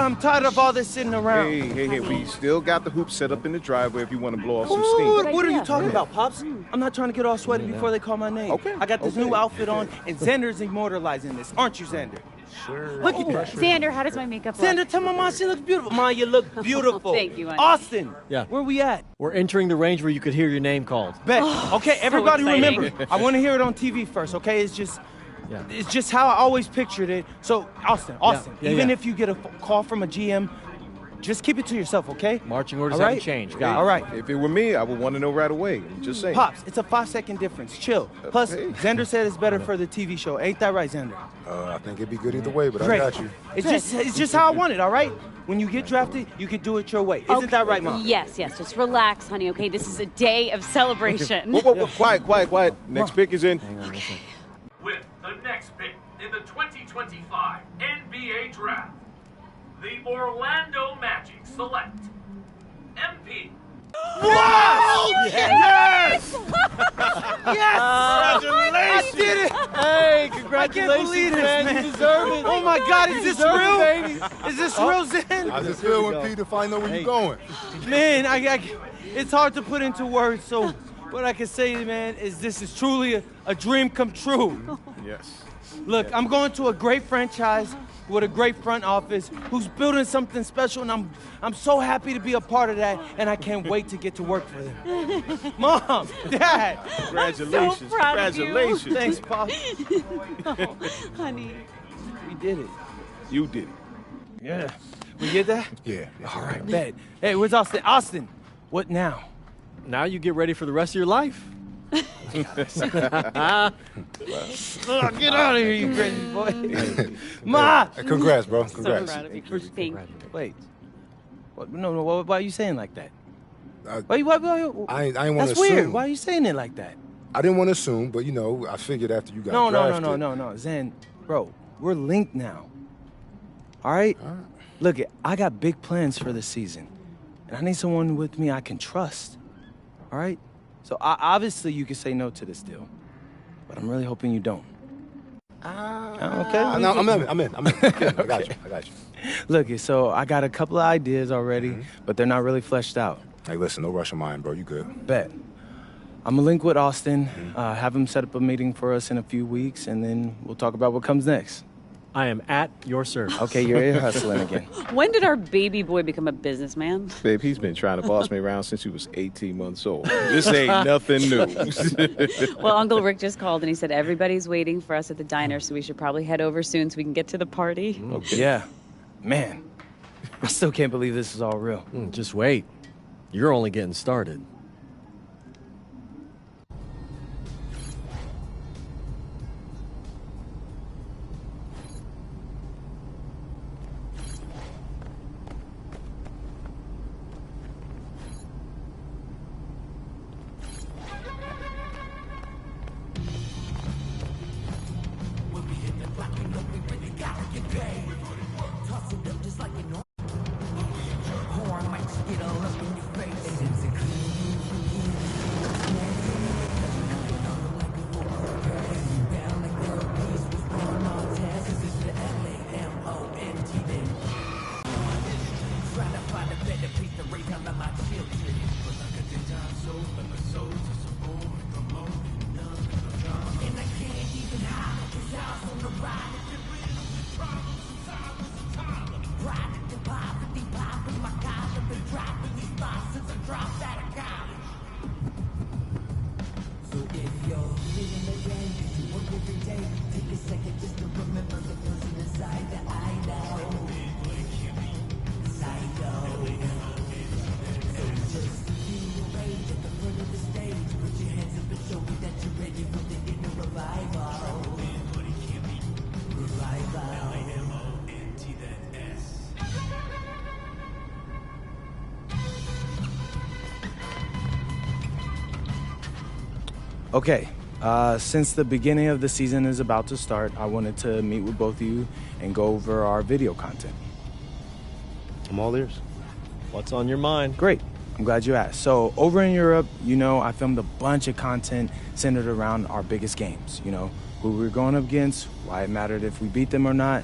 I'm tired of all this sitting around. Hey, we still got the hoop set up in the driveway if you want to blow off some steam. What are you talking about, Pops? I'm not trying to get all sweaty before they call my name. Okay. I got this new outfit on, and Xander's immortalizing this. Aren't you, Xander? Sure. Look at that. Xander, how does my makeup look? Xander, tell my mom she looks beautiful. Ma, you look beautiful. Thank you, honey. Austin. Yeah. Where we at? We're entering the range where you could hear your name called. Bet. Okay, everybody exciting. remember. I want to hear it on TV first, okay? It's just how I always pictured it. So, Austin, even if you get a call from a GM, just keep it to yourself, okay? Marching orders All right? haven't changed. Got it. All right. If it were me, I would want to know right away. I'm just saying. Pops, it's a 5-second difference. Chill. Plus, Hey. Xander said it's better for the TV show. Ain't that right, Xander? I think it'd be good either way, but Great. I got you. It's just how I want it, all right? When you get drafted, you can do it your way. Isn't that right, Mom? Yes. Just relax, honey, okay? This is a day of celebration. Whoa, quiet. Next pick is in. With the next pick in the 2025 NBA Draft, the Orlando Magic select MP. Wow! Yes! Congratulations! I did it! Hey, I can't congratulations, believe this, man. You deserve it. Oh my God, is this deserve real? it, baby. Is this real, Zen? How's it feel when Peter finally know where you're going? Man, it's hard to put into words, so what I can say, man, is this is truly a dream come true. Yes. Look, I'm going to a great franchise with a great front office who's building something special, and I'm so happy to be a part of that, and I can't wait to get to work for them. Mom, Dad. Congratulations. I'm so proud of you. Congratulations. Thanks, Pop. Oh, honey. We did it. You did it. Yeah. We did that? Yeah. All right, bet. Hey, where's Austin? Austin, what now? Now you get ready for the rest of your life. Get out of here, you crazy boy. Ma! Congrats, bro. So Congrats. proud of you. Thank you. Wait. What, no, why are you saying like that? I ain't want to That's assume. weird. Why are you saying it like that? I didn't want to assume, but I figured after you got drafted. No. Zen, bro, we're linked now. All right? Look, I got big plans for this season, and I need someone with me I can trust. All right? So obviously you can say no to this deal, but I'm really hoping you don't. Okay? No, I'm in. I got you. Look, so I got a couple of ideas already, but they're not really fleshed out. Hey, listen, no rush of mine, bro. You good. Bet. I'm gonna link with Austin, have him set up a meeting for us in a few weeks, and then we'll talk about what comes next. I am at your service. Okay, you're ear hustling again. When did our baby boy become a businessman? Babe, he's been trying to boss me around since he was 18 months old. This ain't nothing new. Well, Uncle Rick just called and he said everybody's waiting for us at the diner, so we should probably head over soon so we can get to the party. Okay. Yeah. Man, I still can't believe this is all real. Just wait. You're only getting started. Okay, since the beginning of the season is about to start, I wanted to meet with both of you and go over our video content. I'm all ears. What's on your mind? Great. I'm glad you asked. So over in Europe, I filmed a bunch of content centered around our biggest games, who we were going up against, why it mattered if we beat them or not,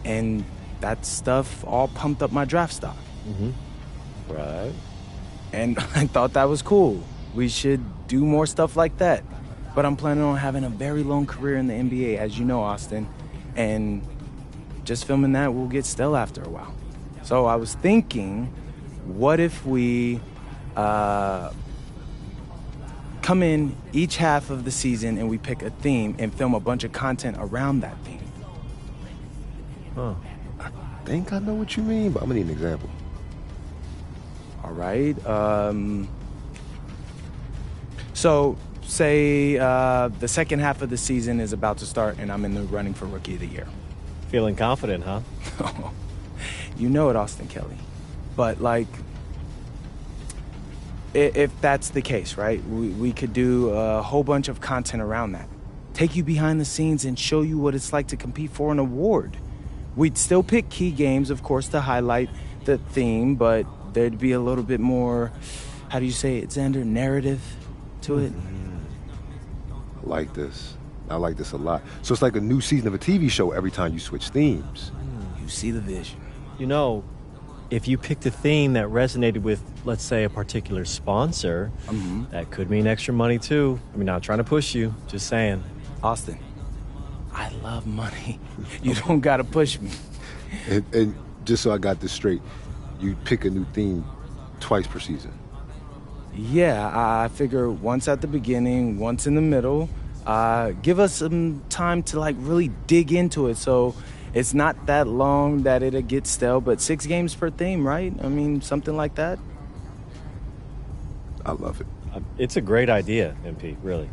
and that stuff all pumped up my draft stock. Right. And I thought that was cool. We should do more stuff like that. But I'm planning on having a very long career in the NBA, as you know, Austin. And just filming that will get stale after a while. So I was thinking, what if we come in each half of the season and we pick a theme and film a bunch of content around that theme? Huh. I think I know what you mean, but I'm gonna need an example. All right. So say the second half of the season is about to start and I'm in the running for Rookie of the Year. Feeling confident, huh? You know it, Austin Kelly. But, like, if that's the case, right, we could do a whole bunch of content around that. Take you behind the scenes and show you what it's like to compete for an award. We'd still pick key games, of course, to highlight the theme, but there'd be a little bit more, how do you say it, Xander, narrative to it? I like this. I like this a lot. So it's like a new season of a TV show every time you switch themes. You see the vision. You know, if you picked a theme that resonated with, let's say, a particular sponsor, that could mean extra money too. I mean, not trying to push you, just saying. Austin, I love money. You don't gotta push me. And just so I got this straight, you pick a new theme twice per season. Yeah, I figure once at the beginning, once in the middle. Give us some time to like really dig into it, so it's not that long that it'll get stale, but 6 games per theme, right? I mean, something like that. I love it. It's a great idea, MP, really.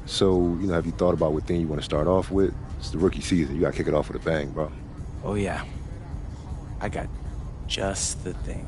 So, have you thought about what theme you want to start off with? It's the rookie season. You got to kick it off with a bang, bro. Oh, yeah. I got just the thing.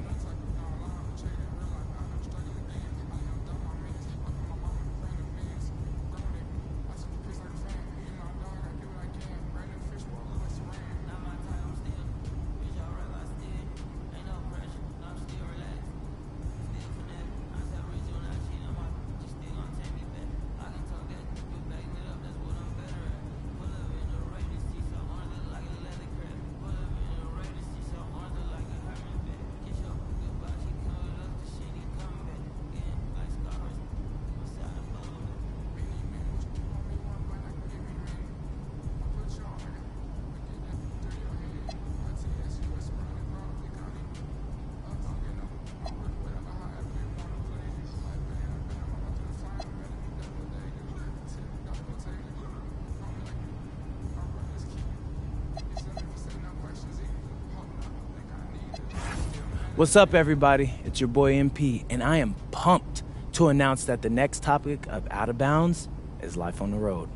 What's up, everybody? It's your boy MP, and I am pumped to announce that the next topic of Out of Bounds is life on the road.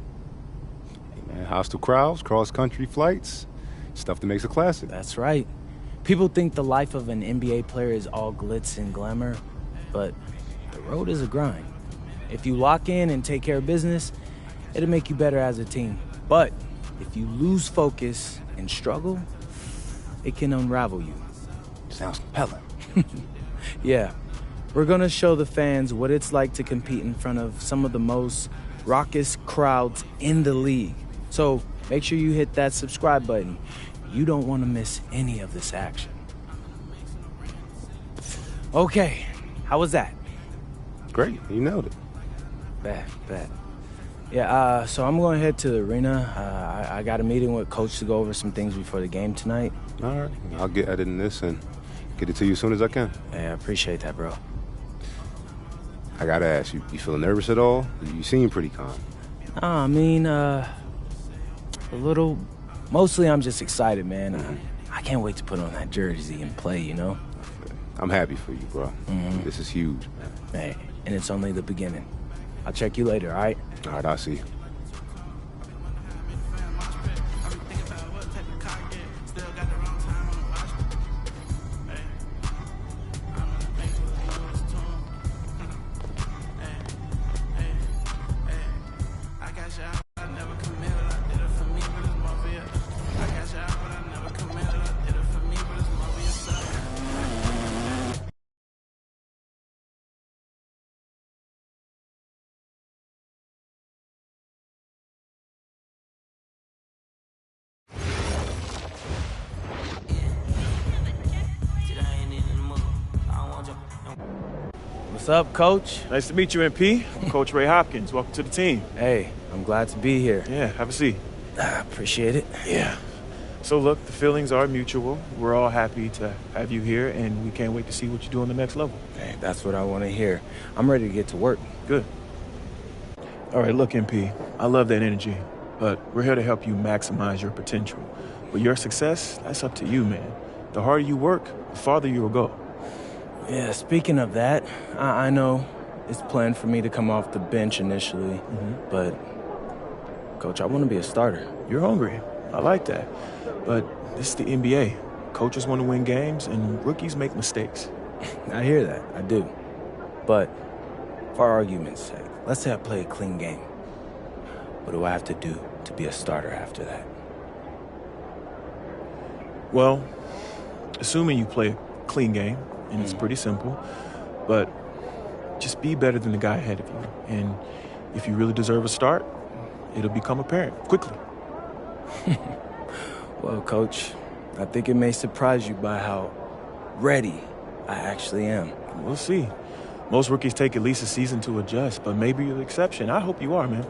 Hey, man, hostile crowds, cross-country flights, stuff that makes a classic. That's right. People think the life of an NBA player is all glitz and glamour, but the road is a grind. If you lock in and take care of business, it'll make you better as a team. But if you lose focus and struggle, it can unravel you. Sounds compelling. Yeah, we're gonna show the fans what it's like to compete in front of some of the most raucous crowds in the league. So make sure you hit that subscribe button. You don't want to miss any of this action. Okay, how was that? Great, you nailed it. Bad. Yeah, so I'm going to head to the arena. I got a meeting with Coach to go over some things before the game tonight. All right, I'll get editing this and get it to you as soon as I can. Yeah, I appreciate that, bro. I gotta ask you, you feel nervous at all? You seem pretty calm. I mean, a little. Mostly I'm just excited, man. I can't wait to put on that jersey and play, you know? I'm happy for you, bro. This is huge, man. Hey, and it's only the beginning. I'll check you later, all right? All right, I'll see you. What's up, Coach? Nice to meet you, MP. I'm Coach Ray Hopkins. Welcome to the team. Hey, I'm glad to be here. Yeah, have a seat. Appreciate it. Yeah. So look, the feelings are mutual. We're all happy to have you here, and we can't wait to see what you do on the next level. Hey, that's what I want to hear. I'm ready to get to work. Good. All right, look, MP, I love that energy, but we're here to help you maximize your potential. But your success, that's up to you, man. The harder you work, the farther you will go. Yeah, speaking of that, I know it's planned for me to come off the bench initially, but, Coach, I want to be a starter. You're hungry. I like that. But this is the NBA. Coaches want to win games, and rookies make mistakes. I hear that. I do. But for argument's sake, let's say I play a clean game. What do I have to do to be a starter after that? Well, assuming you play a clean game, and it's pretty simple, but just be better than the guy ahead of you. And if you really deserve a start, it'll become apparent quickly. Well, Coach, I think it may surprise you by how ready I actually am. We'll see. Most rookies take at least a season to adjust, but maybe you're the exception. I hope you are, man.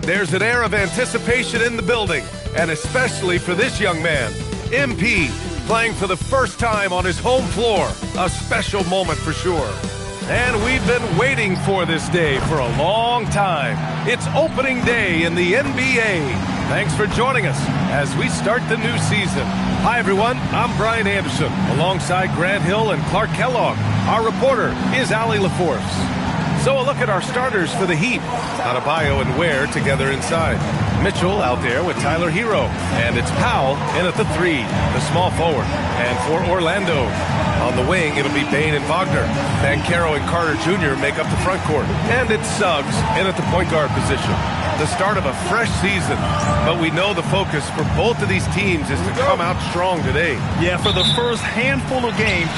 There's an air of anticipation in the building, and especially for this young man, MP, playing for the first time on his home floor. A special moment for sure. And we've been waiting for this day for a long time. It's opening day in the NBA. Thanks for joining us as we start the new season. Hi, everyone. I'm Brian Anderson, alongside Grant Hill and Clark Kellogg. Our reporter is Allie LaForce. So a look at our starters for the Heat. Adebayo and Ware together inside. Mitchell out there with Tyler Hero. And it's Powell in at the 3, the small forward. And for Orlando, on the wing, it'll be Bane and Wagner. Banchero and Carter Jr. make up the front court. And it's Suggs in at the point guard position. The start of a fresh season. But we know the focus for both of these teams is to come out strong today. Yeah, for the first handful of games,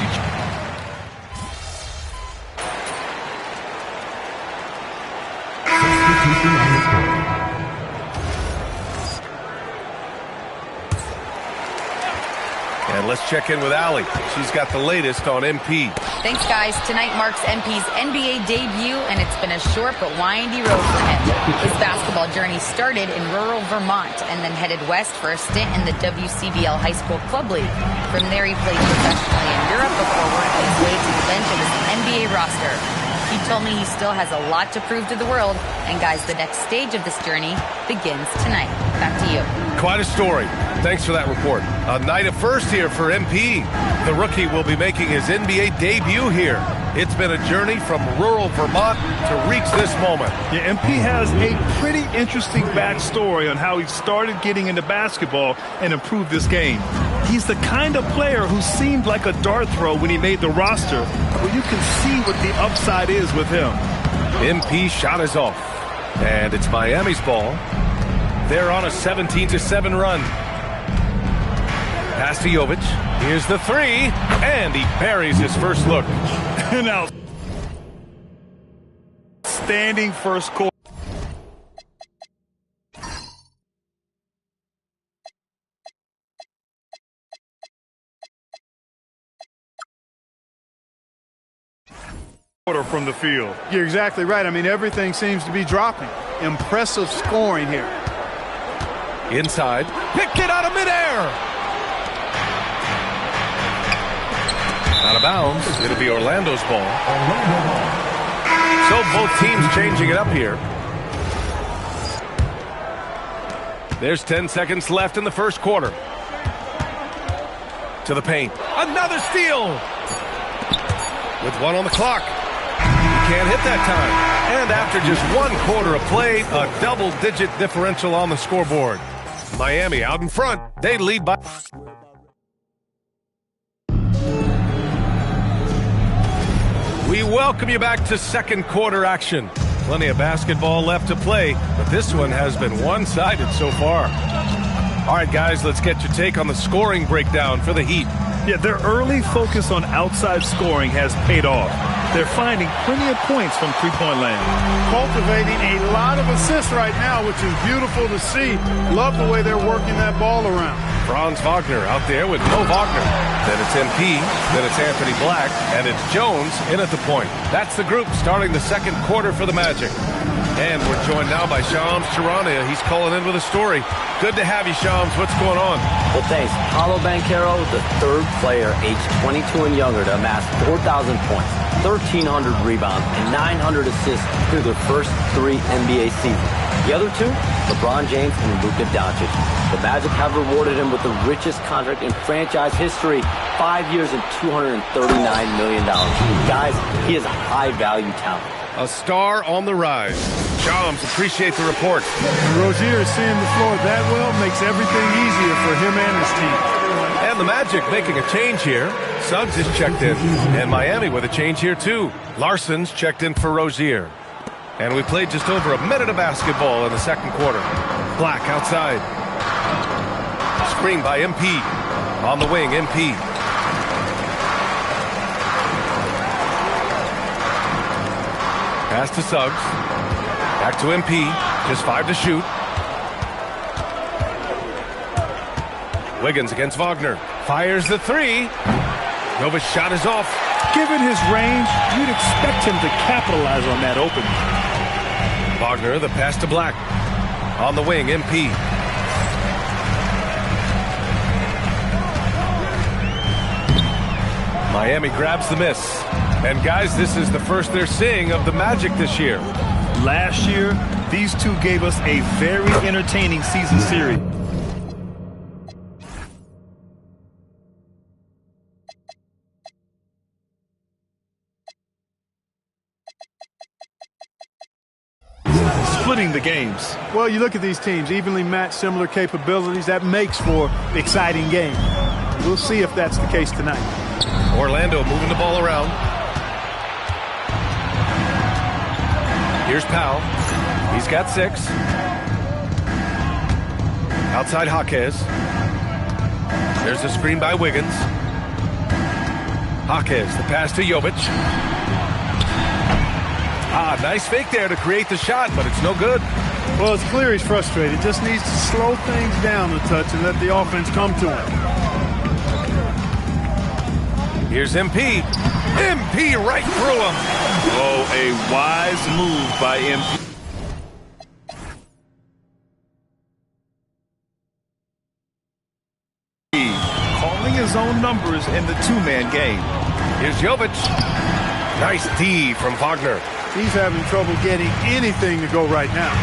And let's check in with Allie. She's got the latest on MP. Thanks, guys. Tonight marks MP's NBA debut, and it's been a short but windy road for him. His basketball journey started in rural Vermont and then headed west for a stint in the WCBL High School Club League. From there, he played professionally in Europe before working his way to the bench of his NBA roster. He told me he still has a lot to prove to the world. And guys, the next stage of this journey begins tonight. Back to you. Quite a story. Thanks for that report. A night of first here for MP. The rookie will be making his NBA debut here. It's been a journey from rural Vermont to reach this moment. Yeah, MP has a pretty interesting backstory on how he started getting into basketball and improved this game. He's the kind of player who seemed like a dart throw when he made the roster, but you can see what the upside is with him. MP shot is off, and it's Miami's ball. They're on a 17-7 run. Pass to Jovic. Here's the 3, and he buries his first look. Now, standing first quarter. From the field. You're exactly right. I mean, everything seems to be dropping. Impressive scoring here. Inside. Pick it out of midair. Out of bounds. It'll be Orlando's ball. So both teams changing it up here. There's 10 seconds left in the first quarter. To the paint. Another steal. With 1 on the clock. Can't hit that time. And after just 1 quarter of play, a double-digit differential on the scoreboard. Miami out in front. They lead by... We welcome you back to second quarter action. Plenty of basketball left to play, but this one has been one-sided so far. All right, guys, let's get your take on the scoring breakdown for the Heat. Yeah, their early focus on outside scoring has paid off. They're finding plenty of points from three-point land. Cultivating a lot of assists right now, which is beautiful to see. Love the way they're working that ball around. Franz Wagner out there with Mo Wagner. Then it's MP, then it's Anthony Black, and it's Jones in at the point. That's the group starting the second quarter for the Magic. And we're joined now by Shams Charania. He's calling in with a story. Good to have you, Shams. What's going on? Well, thanks. Paulo Banchero, the third player aged 22 and younger to amass 4,000 points, 1,300 rebounds, and 900 assists through their first 3 NBA seasons. The other 2, LeBron James and Luka Doncic. The Magic have rewarded him with the richest contract in franchise history, 5 years and $239 million. Guys, he is a high-value talent. A star on the rise. Shams, appreciate the report. Rozier seeing the floor that well makes everything easier for him and his team. And the Magic making a change here. Suggs is checked in. And Miami with a change here, too. Larson's checked in for Rozier. And we played just over a minute of basketball in the second quarter. Black outside. Screen by MP. On the wing, MP. Pass to Suggs. Back to MP. Just 5 to shoot. Wiggins against Wagner. Fires the 3. Nova's shot is off. Given his range, you'd expect him to capitalize on that opening. Wagner, the pass to Black. On the wing, MP. Miami grabs the miss. And guys, this is the first they're seeing of the Magic this year. Last year, these two gave us a very entertaining season series. Splitting the games. Well, you look at these teams, evenly matched, similar capabilities. That makes for exciting game. We'll see if that's the case tonight. Orlando moving the ball around. Here's Powell. He's got 6. Outside Jaquez. There's a screen by Wiggins. Jaquez, the pass to Jovic. Nice fake there to create the shot, but it's no good. Well, it's clear he's frustrated. Just needs to slow things down a touch and let the offense come to him. Here's MP. MP right through him. Oh, a wise move by MP. Calling his own numbers in the two-man game. Here's Jovic. Nice D from Wagner. He's having trouble getting anything to go right now.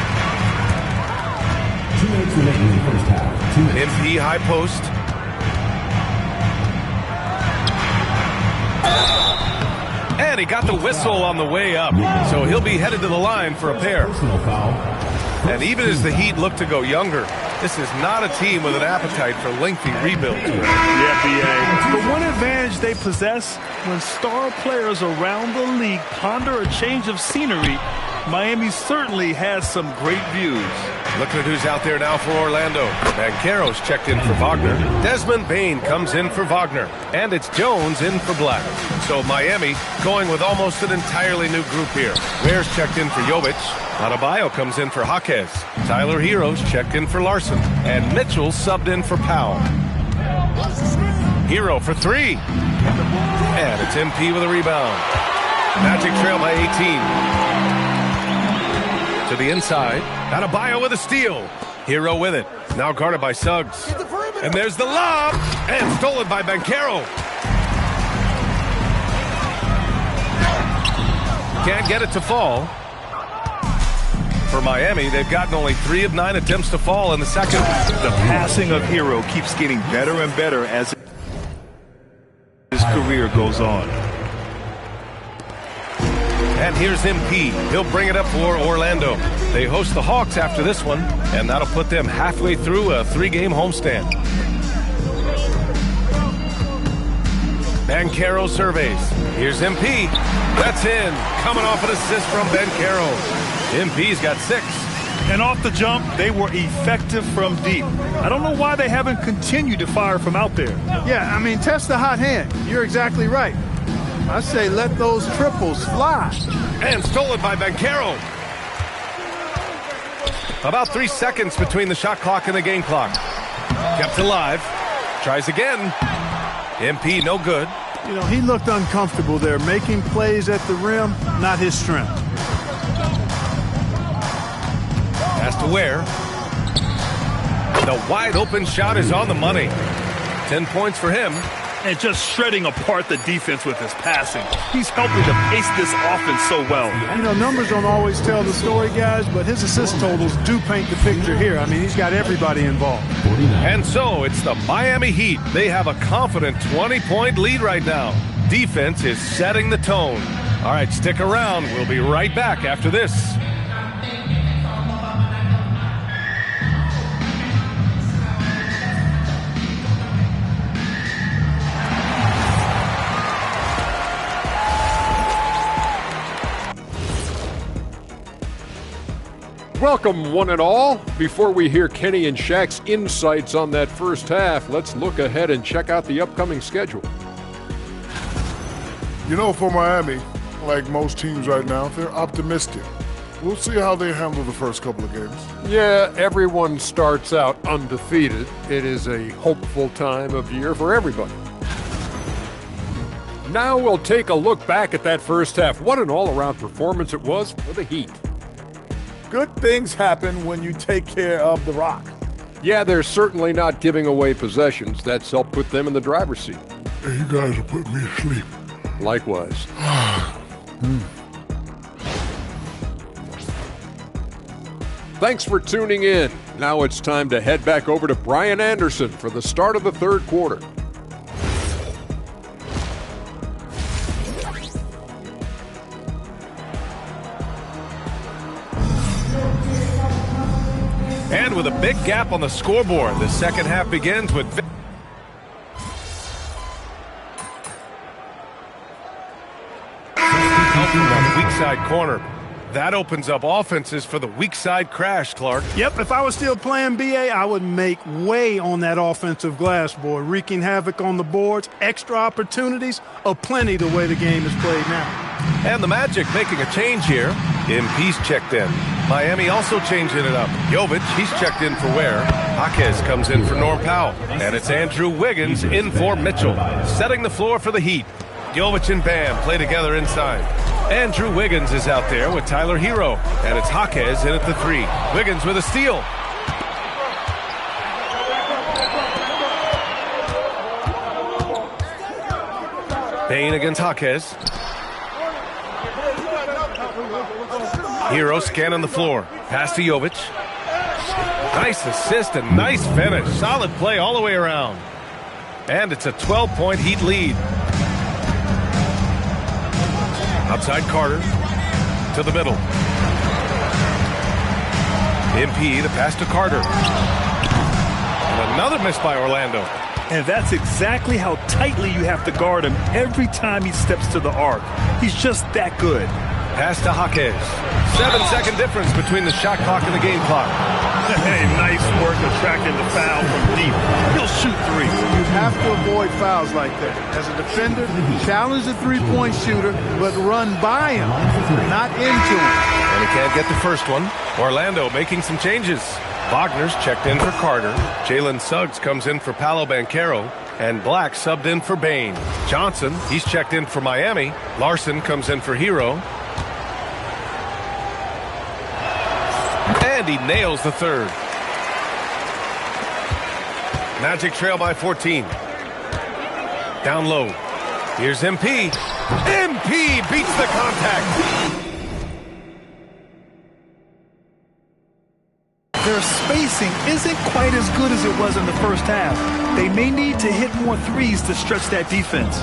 2 minutes remaining in the first half. 2 minutes. MP high post. And he got the whistle on the way up, so he'll be headed to the line for a pair. And even as the Heat look to go younger, this is not a team with an appetite for lengthy rebuilds. Yeah, B.A. The one advantage they possess, when star players around the league ponder a change of scenery, Miami certainly has some great views. Looking at who's out there now for Orlando. Banchero's checked in for Wagner. Desmond Bain comes in for Wagner. And it's Jones in for Black. So Miami going with almost an entirely new group here. Ware's checked in for Jovic. Adebayo comes in for Jaquez. Tyler Hero's checked in for Larson. And Mitchell subbed in for Powell. Hero for 3. And it's MP with a rebound. Magic trail by 18. To the inside. Adebayo with a steal. Hero with it. Now guarded by Suggs. And there's the lob. And stolen by Banchero. Can't get it to fall. For Miami, they've gotten only 3 of 9 attempts to fall in the second. The passing of Hero keeps getting better and better as his career goes on. And here's MP. He'll bring it up for Orlando. They host the Hawks after this one, and that'll put them halfway through a 3-game homestand. Banchero surveys. Here's MP. That's in. Coming off an assist from Banchero. MP's got 6. And off the jump, they were effective from deep. I don't know why they haven't continued to fire from out there. Yeah, I mean, test the hot hand. You're exactly right. I say let those triples fly. And stolen by Banchero. About 3 seconds between the shot clock and the game clock. Kept alive. Tries again. MP no good. You know, he looked uncomfortable there. Making plays at the rim, not his strength. Pass to Ware. The wide open shot is on the money. 10 points for him. And just shredding apart the defense with his passing. He's helping to pace this offense so well. You know, numbers don't always tell the story, guys, but his assist totals do paint the picture here. I mean, he's got everybody involved. And so it's the Miami Heat. They have a confident 20-point lead right now. Defense is setting the tone. All right, stick around. We'll be right back after this. Welcome, one and all. Before we hear Kenny and Shaq's insights on that first half, let's look ahead and check out the upcoming schedule. You know, for Miami, like most teams right now, they're optimistic. We'll see how they handle the first couple of games. Yeah, everyone starts out undefeated. It is a hopeful time of year for everybody. Now we'll take a look back at that first half. What an all-around performance it was for the Heat. Good things happen when you take care of the rock. Yeah, they're certainly not giving away possessions. That's helped put them in the driver's seat. Hey, you guys are putting me to sleep. Likewise. Thanks for tuning in. Now it's time to head back over to Brian Anderson for the start of the third quarter. And with a big gap on the scoreboard, the second half begins with... Help from the weak side corner. That opens up offenses for the weak side crash, Clark. Yep, if I was still playing BA, I would make way on that offensive glass board, wreaking havoc on the boards, extra opportunities, aplenty the way the game is played now. And the Magic making a change here. MP's checked in. Miami also changing it up. Jovic, he's checked in for Ware. Jaquez comes in for Norm Powell. And it's Andrew Wiggins in for Mitchell. Setting the floor for the Heat. Jovic and Bam play together inside. Andrew Wiggins is out there with Tyler Hero. And it's Jaquez in at the 3. Wiggins with a steal. Payne against Jaquez. Hero scanning the floor. Pass to Jovic. Nice assist and nice finish. Solid play all the way around. And it's a 12-point Heat lead. Outside Carter. To the middle. MP, the pass to Carter. And another miss by Orlando. And that's exactly how tightly you have to guard him every time he steps to the arc. He's just that good. Pass to Jaquez. 7-second difference between the shot clock and the game clock. Hey, nice work attracting the foul from deep. He'll shoot threes. You have to avoid fouls like that. As a defender, challenge the three-point shooter, but run by him, not into him. And he can't get the first one. Orlando making some changes. Wagner's checked in for Carter. Jalen Suggs comes in for Paolo Banchero. And Black subbed in for Bain. Johnson, he's checked in for Miami. Larson comes in for Hero. And he nails the third. Magic trail by 14. Down low. Here's MP. MP beats the contact. Their spacing isn't quite as good as it was in the first half. They may need to hit more threes to stretch that defense.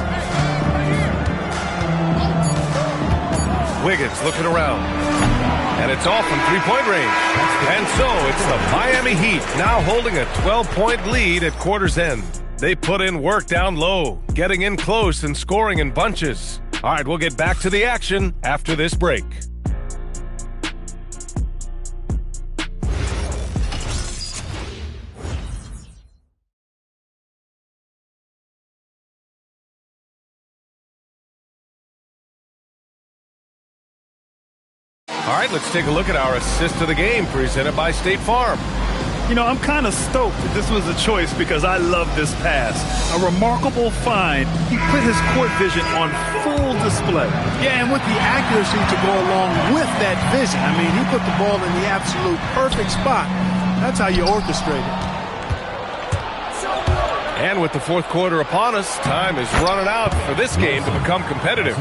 Wiggins looking around. And it's off from three-point range. And so it's the Miami Heat now holding a 12-point lead at quarter's end. They put in work down low, getting in close and scoring in bunches. All right, we'll get back to the action after this break. All right, let's take a look at our assist of the game presented by State Farm. You know, I'm kind of stoked that this was a choice because I love this pass. A remarkable find. He put his court vision on full display. Yeah, and with the accuracy to go along with that vision. I mean, he put the ball in the absolute perfect spot. That's how you orchestrate it. And with the fourth quarter upon us, time is running out for this game to become competitive.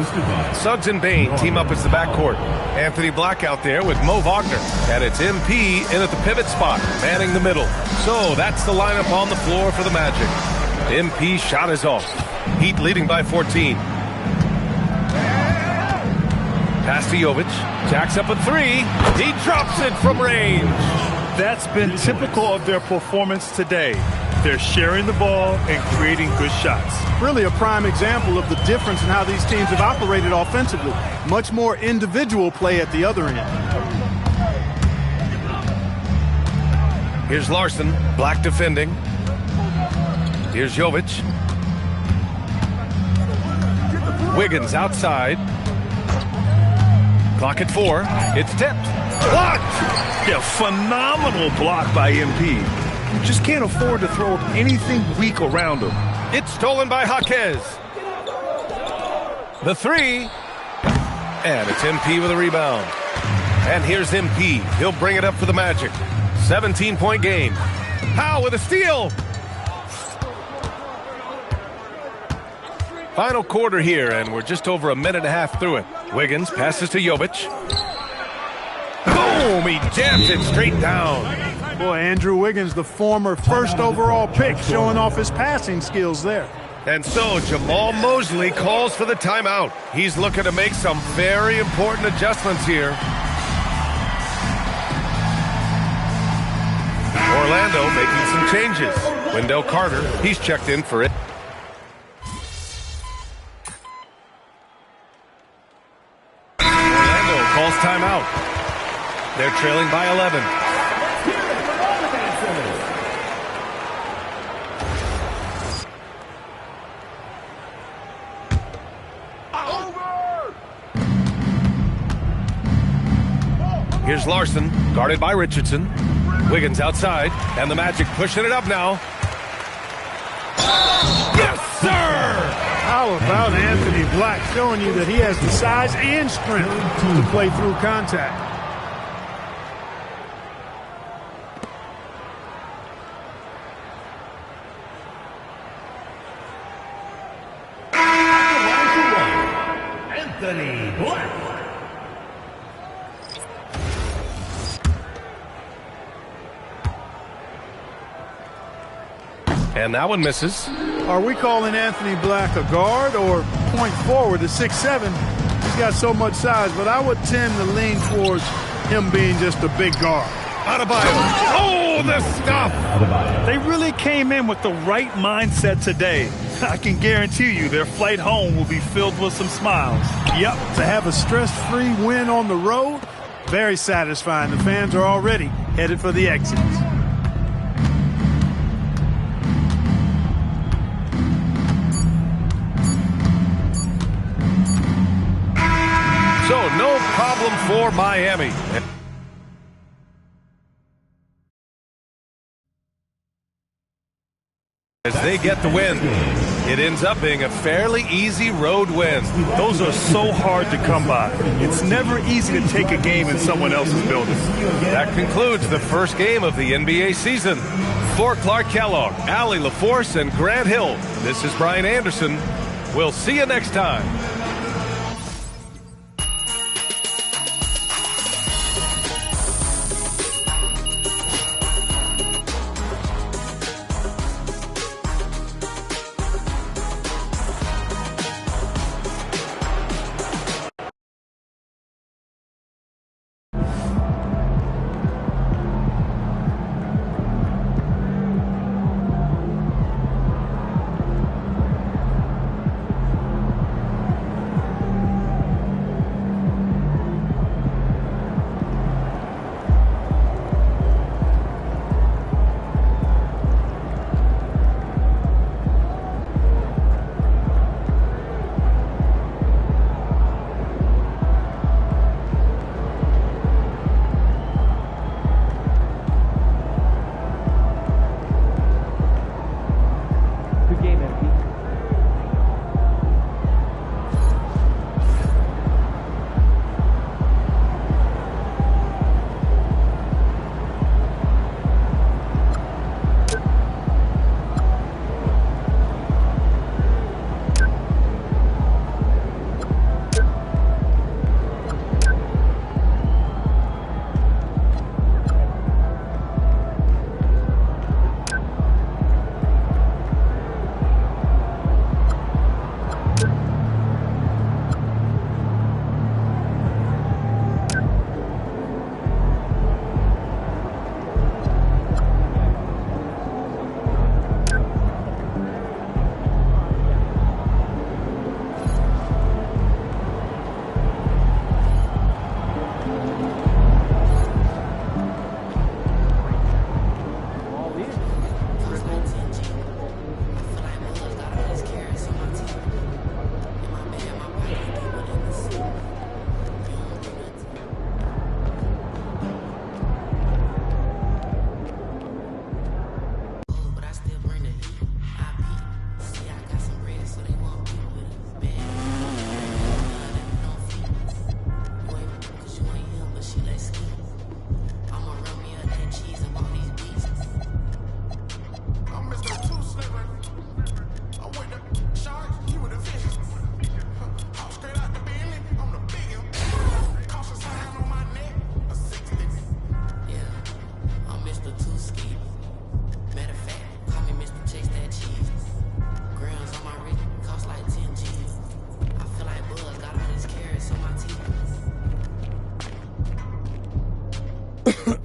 Suggs and Bain team up as the backcourt. Anthony Black out there with Mo Wagner. And it's MP in at the pivot spot, manning the middle. So that's the lineup on the floor for the Magic. MP shot is off. Heat leading by 14. Pass to Jovic. Jacks up a three. He drops it from range. That's been typical of their performance today. They're sharing the ball and creating good shots. Really a prime example of the difference in how these teams have operated offensively. Much more individual play at the other end. Here's Larson, Black defending. Here's Jovic. Wiggins outside. Clock at 4. It's tipped. Blocked! Yeah, phenomenal block by MP. You just can't afford to throw anything weak around him. It's stolen by Jaquez. The three. And it's MP with a rebound. And here's MP. He'll bring it up for the Magic. 17-point game. Howe with a steal. Final quarter here, and we're just over a minute and a half through it. Wiggins passes to Jovic. Boom! He jams it straight down. Boy, Andrew Wiggins, the former first overall pick, showing off his passing skills there. And so Jamal Mosley calls for the timeout. He's looking to make some very important adjustments here. Orlando making some changes. Wendell Carter, he's checked in for it. Orlando calls timeout. They're trailing by 11. Here's Larson, guarded by Richardson. Wiggins outside, and the Magic pushing it up now. Yes, sir! How about Anthony Black showing you that he has the size and strength to play through contact? Anthony Black. And that one misses. Are we calling Anthony Black a guard or point forward at 6'7"? He's got so much size, but I would tend to lean towards him being just a big guard. Adebayo. Oh, the stuff! They really came in with the right mindset today. I can guarantee you their flight home will be filled with some smiles. Yep, to have a stress-free win on the road, very satisfying. The fans are already headed for the exits. So no problem for Miami. As they get the win, it ends up being a fairly easy road win. Those are so hard to come by. It's never easy to take a game in someone else's building. That concludes the first game of the NBA season. For Clark Kellogg, Allie LaForce, and Grant Hill, this is Brian Anderson. We'll see you next time.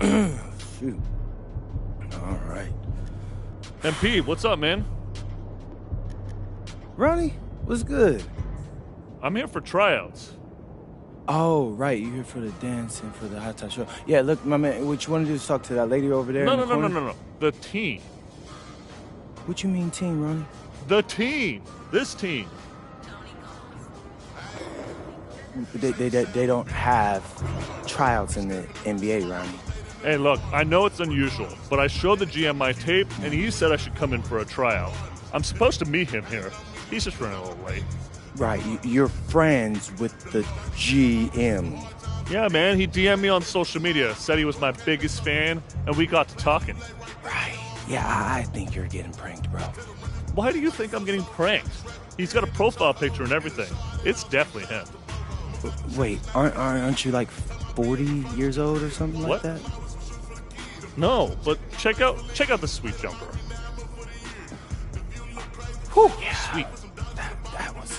Shoot. All right. MP, what's up, man? Ronnie, what's good? I'm here for tryouts. Oh, right. You're here for the dance and for the hot top show. Yeah, look, my man, what you want to do is talk to that lady over there. No. The team. What you mean team, Ronnie? The team. This team. They don't have tryouts in the NBA, Ronnie. Hey, look, I know it's unusual, but I showed the GM my tape, and he said I should come in for a tryout. I'm supposed to meet him here. He's just running a little late. Right, you're friends with the GM. Yeah, man, he DM'd me on social media, said he was my biggest fan, and we got to talking. Right. Yeah, I think you're getting pranked, bro. Why do you think I'm getting pranked? He's got a profile picture and everything. It's definitely him. Wait, aren't you like 40 years old or something like that? No, but check out the sweet jumper. Whew. Yeah. Sweet. That was...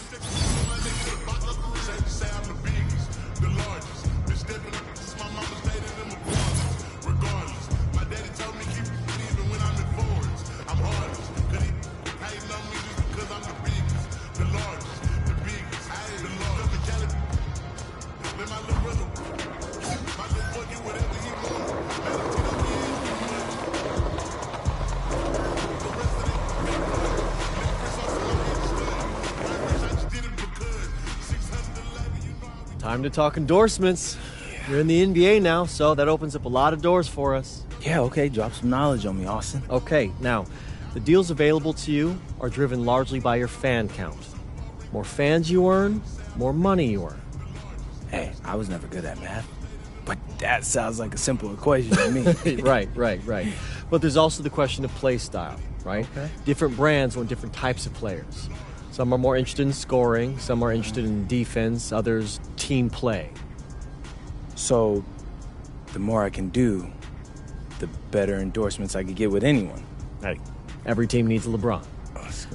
Time to talk endorsements. You're in the NBA now, so that opens up a lot of doors for us. Yeah, okay, drop some knowledge on me, Austin. Okay, now, the deals available to you are driven largely by your fan count. More fans you earn, more money you earn. Hey, I was never good at math, but that sounds like a simple equation to me. Right. But there's also the question of play style, right? Okay. Different brands want different types of players. Some are more interested in scoring, some are interested in defense, others team play. So, the more I can do, the better endorsements I could get with anyone. Hey, every team needs a LeBron.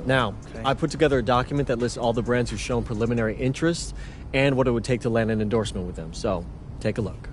Now, I put together a document that lists all the brands who've shown preliminary interest and what it would take to land an endorsement with them. So, take a look.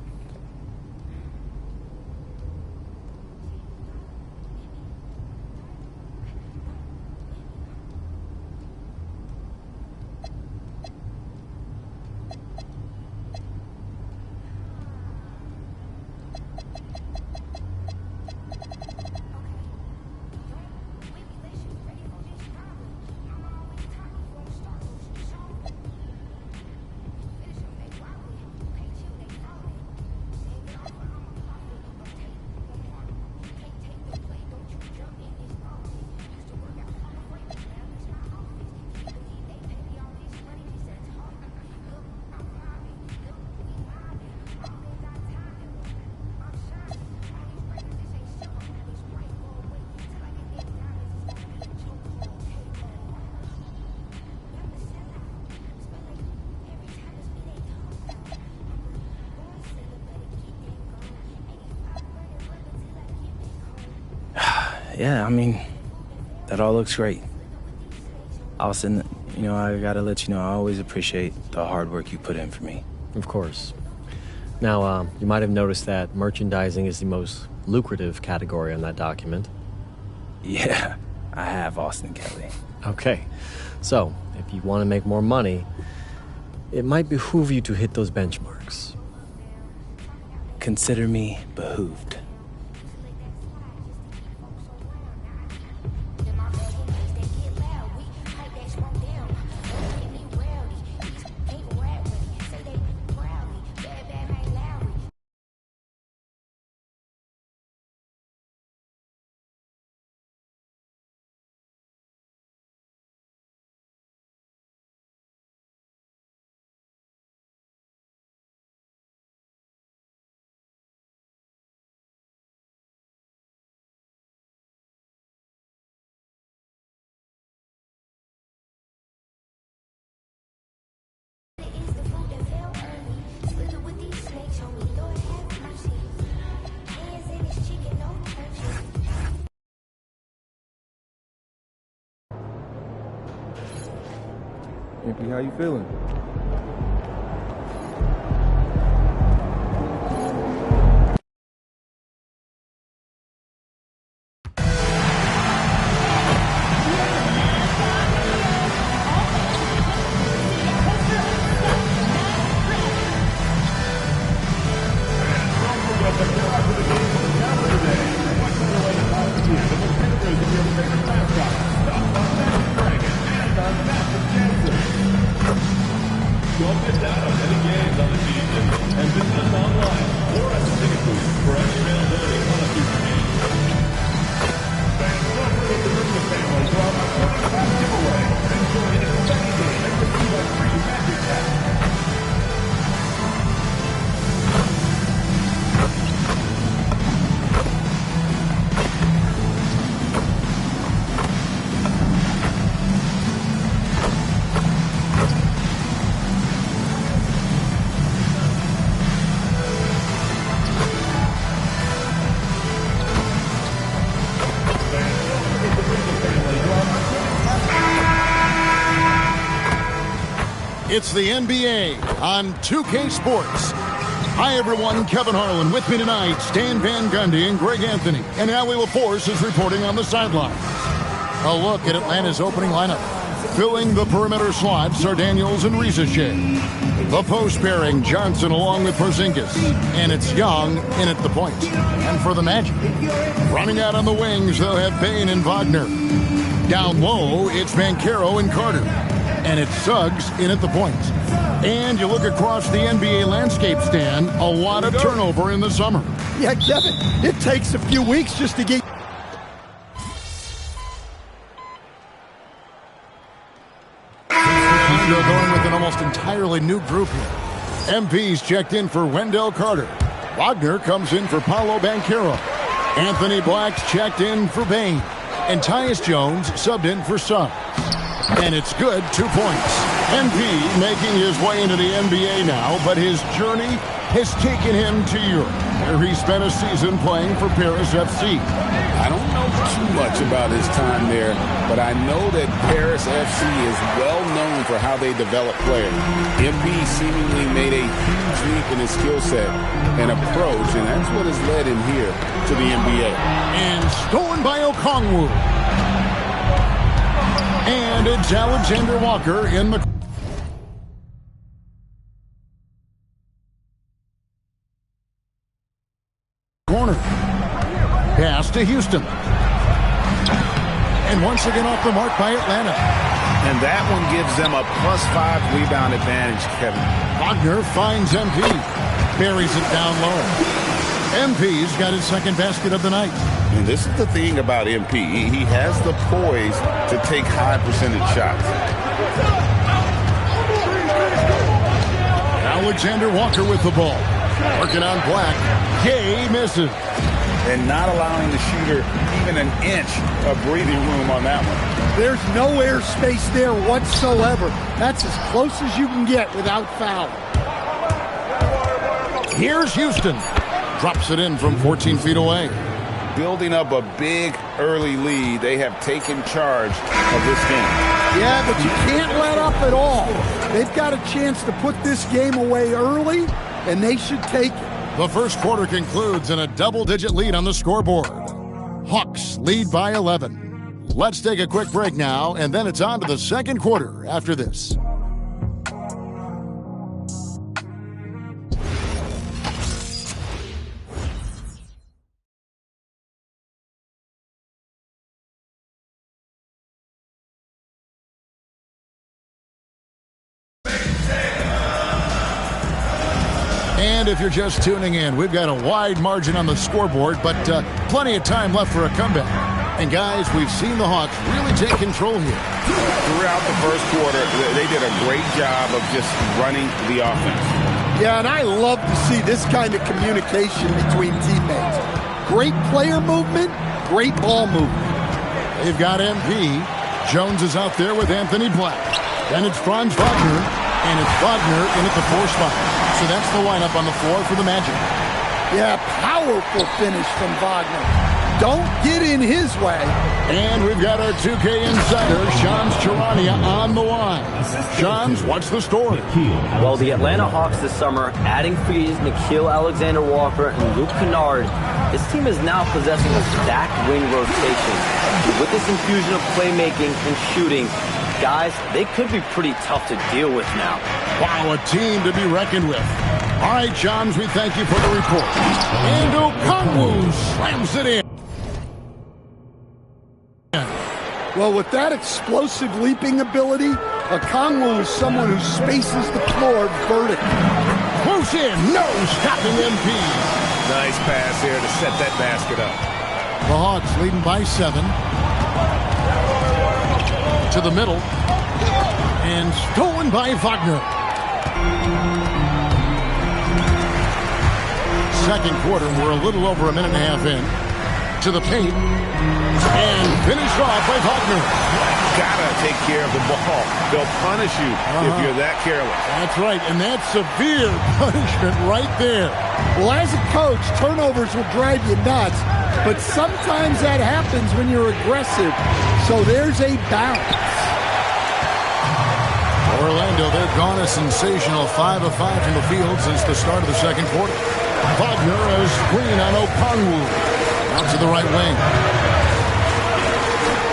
Yeah, I mean, that all looks great. Austin, I gotta let you know, I always appreciate the hard work you put in for me. Of course. Now, you might have noticed that merchandising is the most lucrative category on that document. Yeah, I have, Austin Kelly. Okay, so if you want to make more money, it might behoove you to hit those benchmarks. Consider me behooved. MP, how you feeling? It's the NBA on 2K Sports. Hi, everyone. Kevin Harlan with me tonight. Stan Van Gundy and Greg Anthony. And Allie LaForce is reporting on the sideline. A look at Atlanta's opening lineup. Filling the perimeter slots are Daniels and Rizachet. The post pairing, Johnson along with Porzingis. And it's Young in at the point. And for the Magic, running out on the wings, they'll have Bane and Wagner. Down low, it's Banchero and Carter. And it's Suggs in at the point. And you look across the NBA landscape, Stan, a lot of turnover in the summer. Yeah, Kevin, it takes a few weeks just to get... They're going with an almost entirely new group here. MP's checked in for Wendell Carter. Wagner comes in for Paolo Banchero. Anthony Black's checked in for Bane. And Tyus Jones subbed in for Suggs. And it's good, 2 points. MP making his way into the NBA now, but his journey has taken him to Europe, where he spent a season playing for Paris FC. I don't know too much about his time there, but I know that Paris FC is well known for how they develop players. MP seemingly made a huge leap in his skill set and approach, and that's what has led him here to the NBA. And stolen by Okongwu. And it's Alexander Walker in the corner. Pass to Houston. And once again off the mark by Atlanta. And that one gives them a +5 rebound advantage, Kevin. Wagner finds MP. Buries it down low. MP's got his second basket of the night. And this is the thing about MP. He has the poise to take high percentage shots. Alexander Walker with the ball. Working on Black. Gay misses. And not allowing the shooter even an inch of breathing room on that one. There's no air space there whatsoever. That's as close as you can get without foul. Here's Houston. Drops it in from 14 feet away. Building up a big early lead, they have taken charge of this game. Yeah, but you can't let up at all. They've got a chance to put this game away early, and they should take it. The first quarter concludes in a double-digit lead on the scoreboard. Hawks lead by 11. Let's take a quick break now, and then it's on to the second quarter after this. And if you're just tuning in, we've got a wide margin on the scoreboard, but plenty of time left for a comeback. And guys, we've seen the Hawks really take control here. Throughout the first quarter, they did a great job of just running the offense. Yeah, and I love to see this kind of communication between teammates. Great player movement, great ball movement. They've got MP. Jones is out there with Anthony Black. Then it's Franz Wagner, and it's Wagner in at the 4 spot. So that's the lineup on the floor for the Magic. Yeah, powerful finish from Wagner. Don't get in his way. And we've got our 2K insider, Shams Charania, on the line. Shams, what's the story? Well, the Atlanta Hawks this summer, adding frees Nickeil Alexander-Walker and Luke Kennard, this team is now possessing a stacked wing rotation. With this infusion of playmaking and shooting, guys, they could be pretty tough to deal with now. Wow, a team to be reckoned with. All right, Johns, we thank you for the report. And Okongwu slams it in. Well, with that explosive leaping ability, Okongwu is someone who spaces the floor vertically. Close in, no stopping MP. Nice pass here to set that basket up. The Hawks leading by 7. To the middle. And stolen by Wagner. Second quarter, we're a little over a minute and a half in. To the paint. And finished off by Wagner. Gotta take care of the ball. They'll punish you if you're that careless. That's right, and that's severe punishment right there. Well, as a coach, turnovers will drive you nuts, but sometimes that happens when you're aggressive. So there's a balance. Orlando, they've gone a sensational 5 of 5 from the field since the start of the second quarter. Wagner, a screen on Okongwu. Out to the right wing.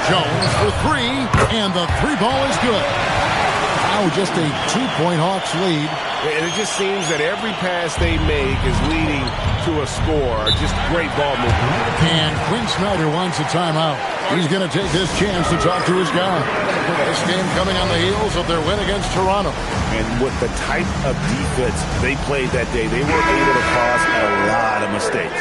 Jones for three, and the three ball is good. Now just a 2-point Hawks lead. And it just seems that every pass they make is leading to a score. Just great ball movement. And Quinn Snyder wants a timeout. He's going to take this chance to talk to his guy. This game coming on the heels of their win against Toronto. And with the type of defense they played that day, they were able to cause a lot of mistakes.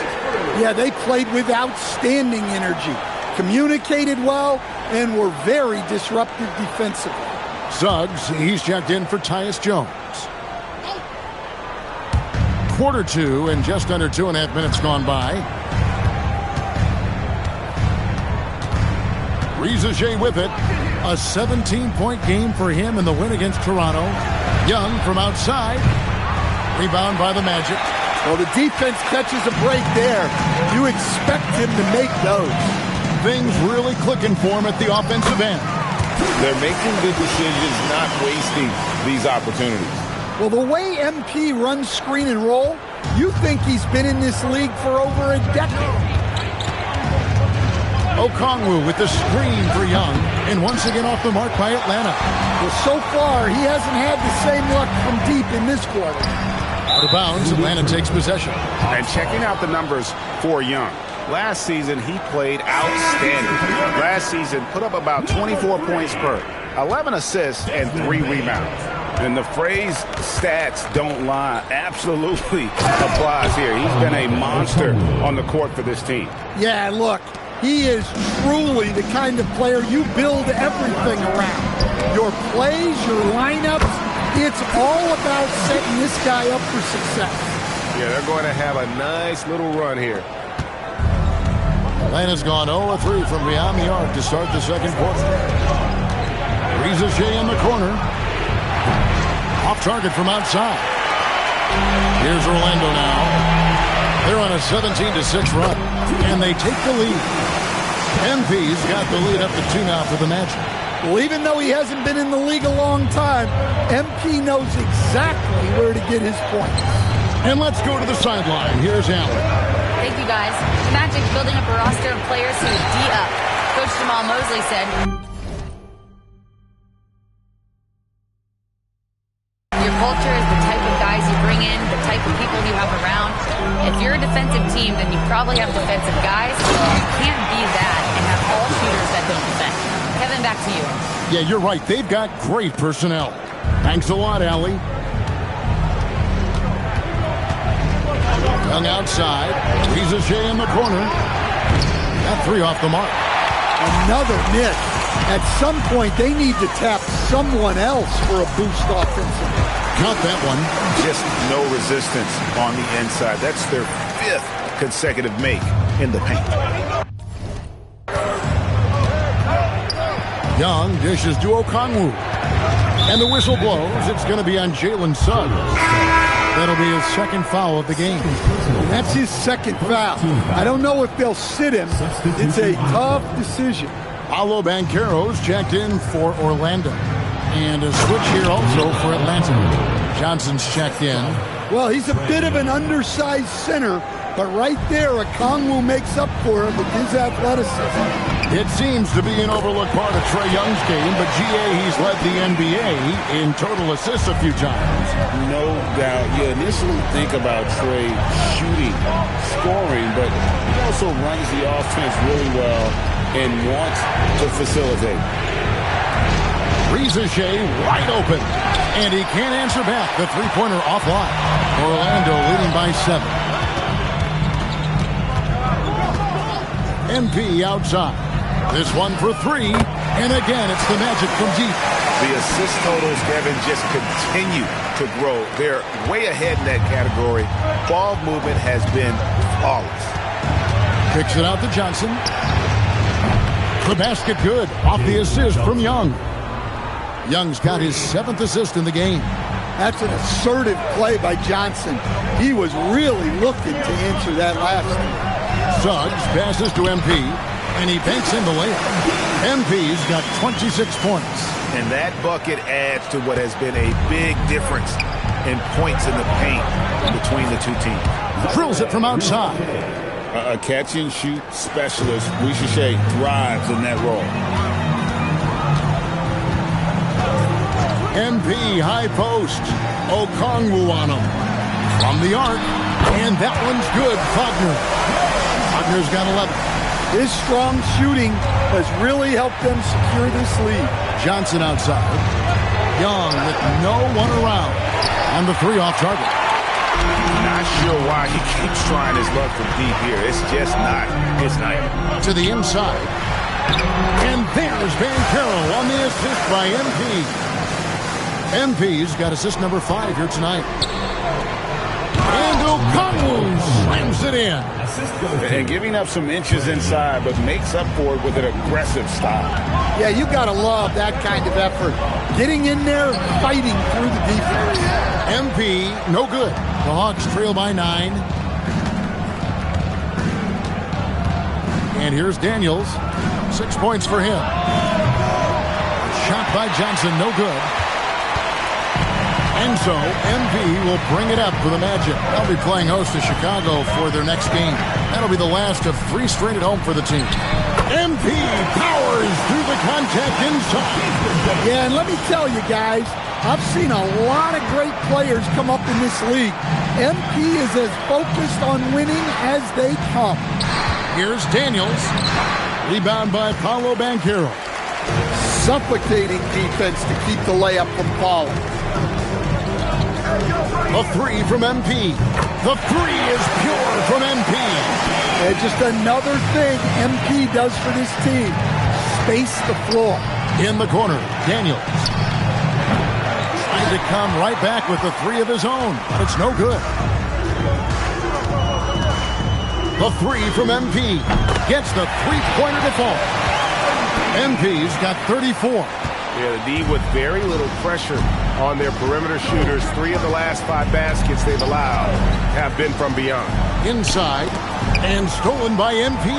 Yeah, they played with outstanding energy, communicated well, and were very disruptive defensively. Suggs, he's checked in for Tyus Jones. Quarter two, and just under 2.5 minutes gone by. Riza with it. A 17-point game for him in the win against Toronto. Young from outside. Rebound by the Magic. Well, the defense catches a break there. You expect him to make those. Things really clicking for him at the offensive end. They're making good decisions, not wasting these opportunities. Well, the way MP runs screen and roll, you think he's been in this league for over a decade. Okongwu with the screen for Young, and once again off the mark by Atlanta. Well, so far, he hasn't had the same luck from deep in this quarter. Out of bounds, Atlanta takes possession. And checking out the numbers for Young. Last season, he played outstanding. Last season, put up about 24 points per, 11 assists, and 3 rebounds. And the phrase stats don't lie absolutely applies here. He's been a monster on the court for this team. Yeah, look, he is truly the kind of player you build everything around. Your plays, your lineups, it's all about setting this guy up for success. Yeah, they're going to have a nice little run here. Atlanta's gone 0-3 from beyond the arc to start the second quarter. Riza in the corner. Off target from outside. Here's Orlando now. They're on a 17-6 run, and they take the lead. MP's got the lead up to 2 now for the Magic. Well, even though he hasn't been in the league a long time, MP knows exactly where to get his points. And let's go to the sideline. Here's Allen. Thank you, guys. The Magic's building up a roster of players who is D up. Coach Jamal Mosley said, your culture is the type of guys you bring in, the type of people you have around. If you're a defensive team, then you probably have defensive guys. You can't be that and have all shooters that don't defend. Kevin, back to you. Yeah, you're right. They've got great personnel. Thanks a lot, Allie. Young outside. Riza in the corner. Got 3 off the mark. Another miss. At some point, they need to tap someone else for a boost offensively. Count that one. Just no resistance on the inside. That's their 5th consecutive make in the paint. Young dishes to Okongwu. And the whistle blows. It's going to be on Jalen Suggs. That'll be his second foul of the game. That's his second foul. I don't know if they'll sit him. It's a tough decision. Paolo Banchero's checked in for Orlando. And a switch here also for Atlanta. Johnson's checked in. Well, he's a bit of an undersized center, but right there, Okongwu makes up for him with his athleticism. It seems to be an overlooked part of Trae Young's game, but he's led the NBA in total assists a few times. No doubt. You initially think about Trae shooting, scoring, but he also runs the offense really well and wants to facilitate. Riza wide open, and he can't answer back. The three-pointer offline. Orlando leading by 7. MP outside. This one for 3, and again, it's the Magic from deep. The assist totals, Kevin, just continue to grow. They're way ahead in that category. Ball movement has been flawless. Kicks it out to Johnson. The basket good, off the assist from Young. Young's got his 7th assist in the game. That's an assertive play by Johnson. He was really looking to answer that last one. Suggs passes to MP. And he banks in the layup. MP's got 26 points. And that bucket adds to what has been a big difference in points in the paint between the two teams. Drills it from outside. A catch-and-shoot specialist, Mycareernba2k thrives in that role. MP high post. Okongwu on him. From the arc. And that one's good. Wagner's got 11. His strong shooting has really helped them secure this lead. Johnson outside. Young with no one around. And the three off target. Not sure why he keeps trying his luck from deep here. It's just not his night. To the inside. And there's Banchero on the assist by MP. MP's got assist number 5 here tonight. And Okongwu slams it in. And giving up some inches inside, but makes up for it with an aggressive style. Yeah, you got to love that kind of effort. Getting in there, fighting through the defense. MP, no good. The Hawks trail by 9. And here's Daniels. 6 points for him. Shot by Johnson, no good. And so, MP will bring it up for the Magic. They'll be playing host to Chicago for their next game. That'll be the last of 3 straight at home for the team. MP powers through the contact inside. Yeah, and let me tell you guys, I've seen a lot of great players come up in this league. MP is as focused on winning as they come. Here's Daniels. Rebound by Paolo Banchero. Suffocating defense to keep the layup from falling. A 3 from MP. The 3 is pure from MP. And just another thing MP does for this team. Space the floor. In the corner, Daniels. Trying to come right back with the 3 of his own, but it's no good. The 3 from MP. Gets the three-pointer to fall. MP's got 34. Yeah, the D with very little pressure on their perimeter shooters. 3 of the last 5 baskets they've allowed have been from beyond. Inside and stolen by MP.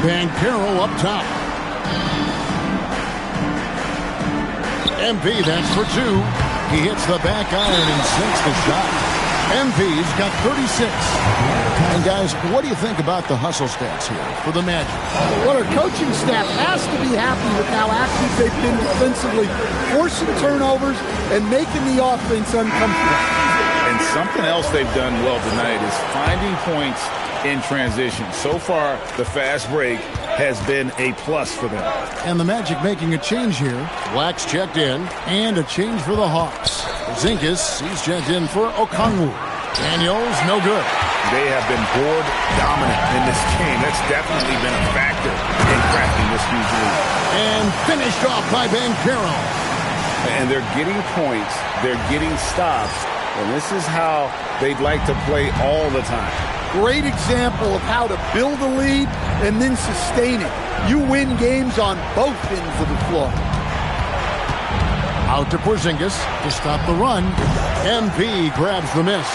Banchero up top. MP, that's for 2. He hits the back iron and sinks the shot. MP's got 36. And guys, what do you think about the hustle stats here for the Magic? Well, our coaching staff has to be happy with how active they've been defensively, forcing turnovers and making the offense uncomfortable. And something else they've done well tonight is finding points in transition. So far, the fast break has been a plus for them. And the Magic making a change here. Wax checked in, and a change for the Hawks. Zinkas, he's checked in for Okongwu. Daniels, no good. They have been board dominant in this game. That's definitely been a factor in cracking this huge lead. And finished off by Banchero. And they're getting points. They're getting stops. And this is how they'd like to play all the time. Great example of how to build a lead and then sustain it. You win games on both ends of the floor. Out to Porzingis to stop the run. MP grabs the miss.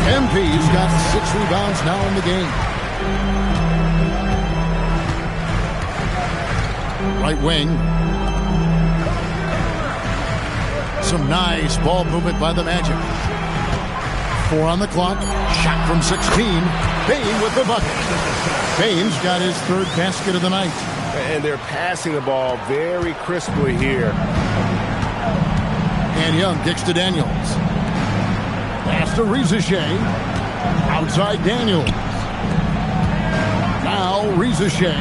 MP's got 6 rebounds now in the game. Right wing. Some nice ball movement by the Magic. 4 on the clock. Shot from 16. Bane with the bucket. Bane's got his 3rd basket of the night. And they're passing the ball very crisply here. And Young kicks to Daniels. Pass to Mycareernba2k. Outside Daniels. Now Mycareernba2k.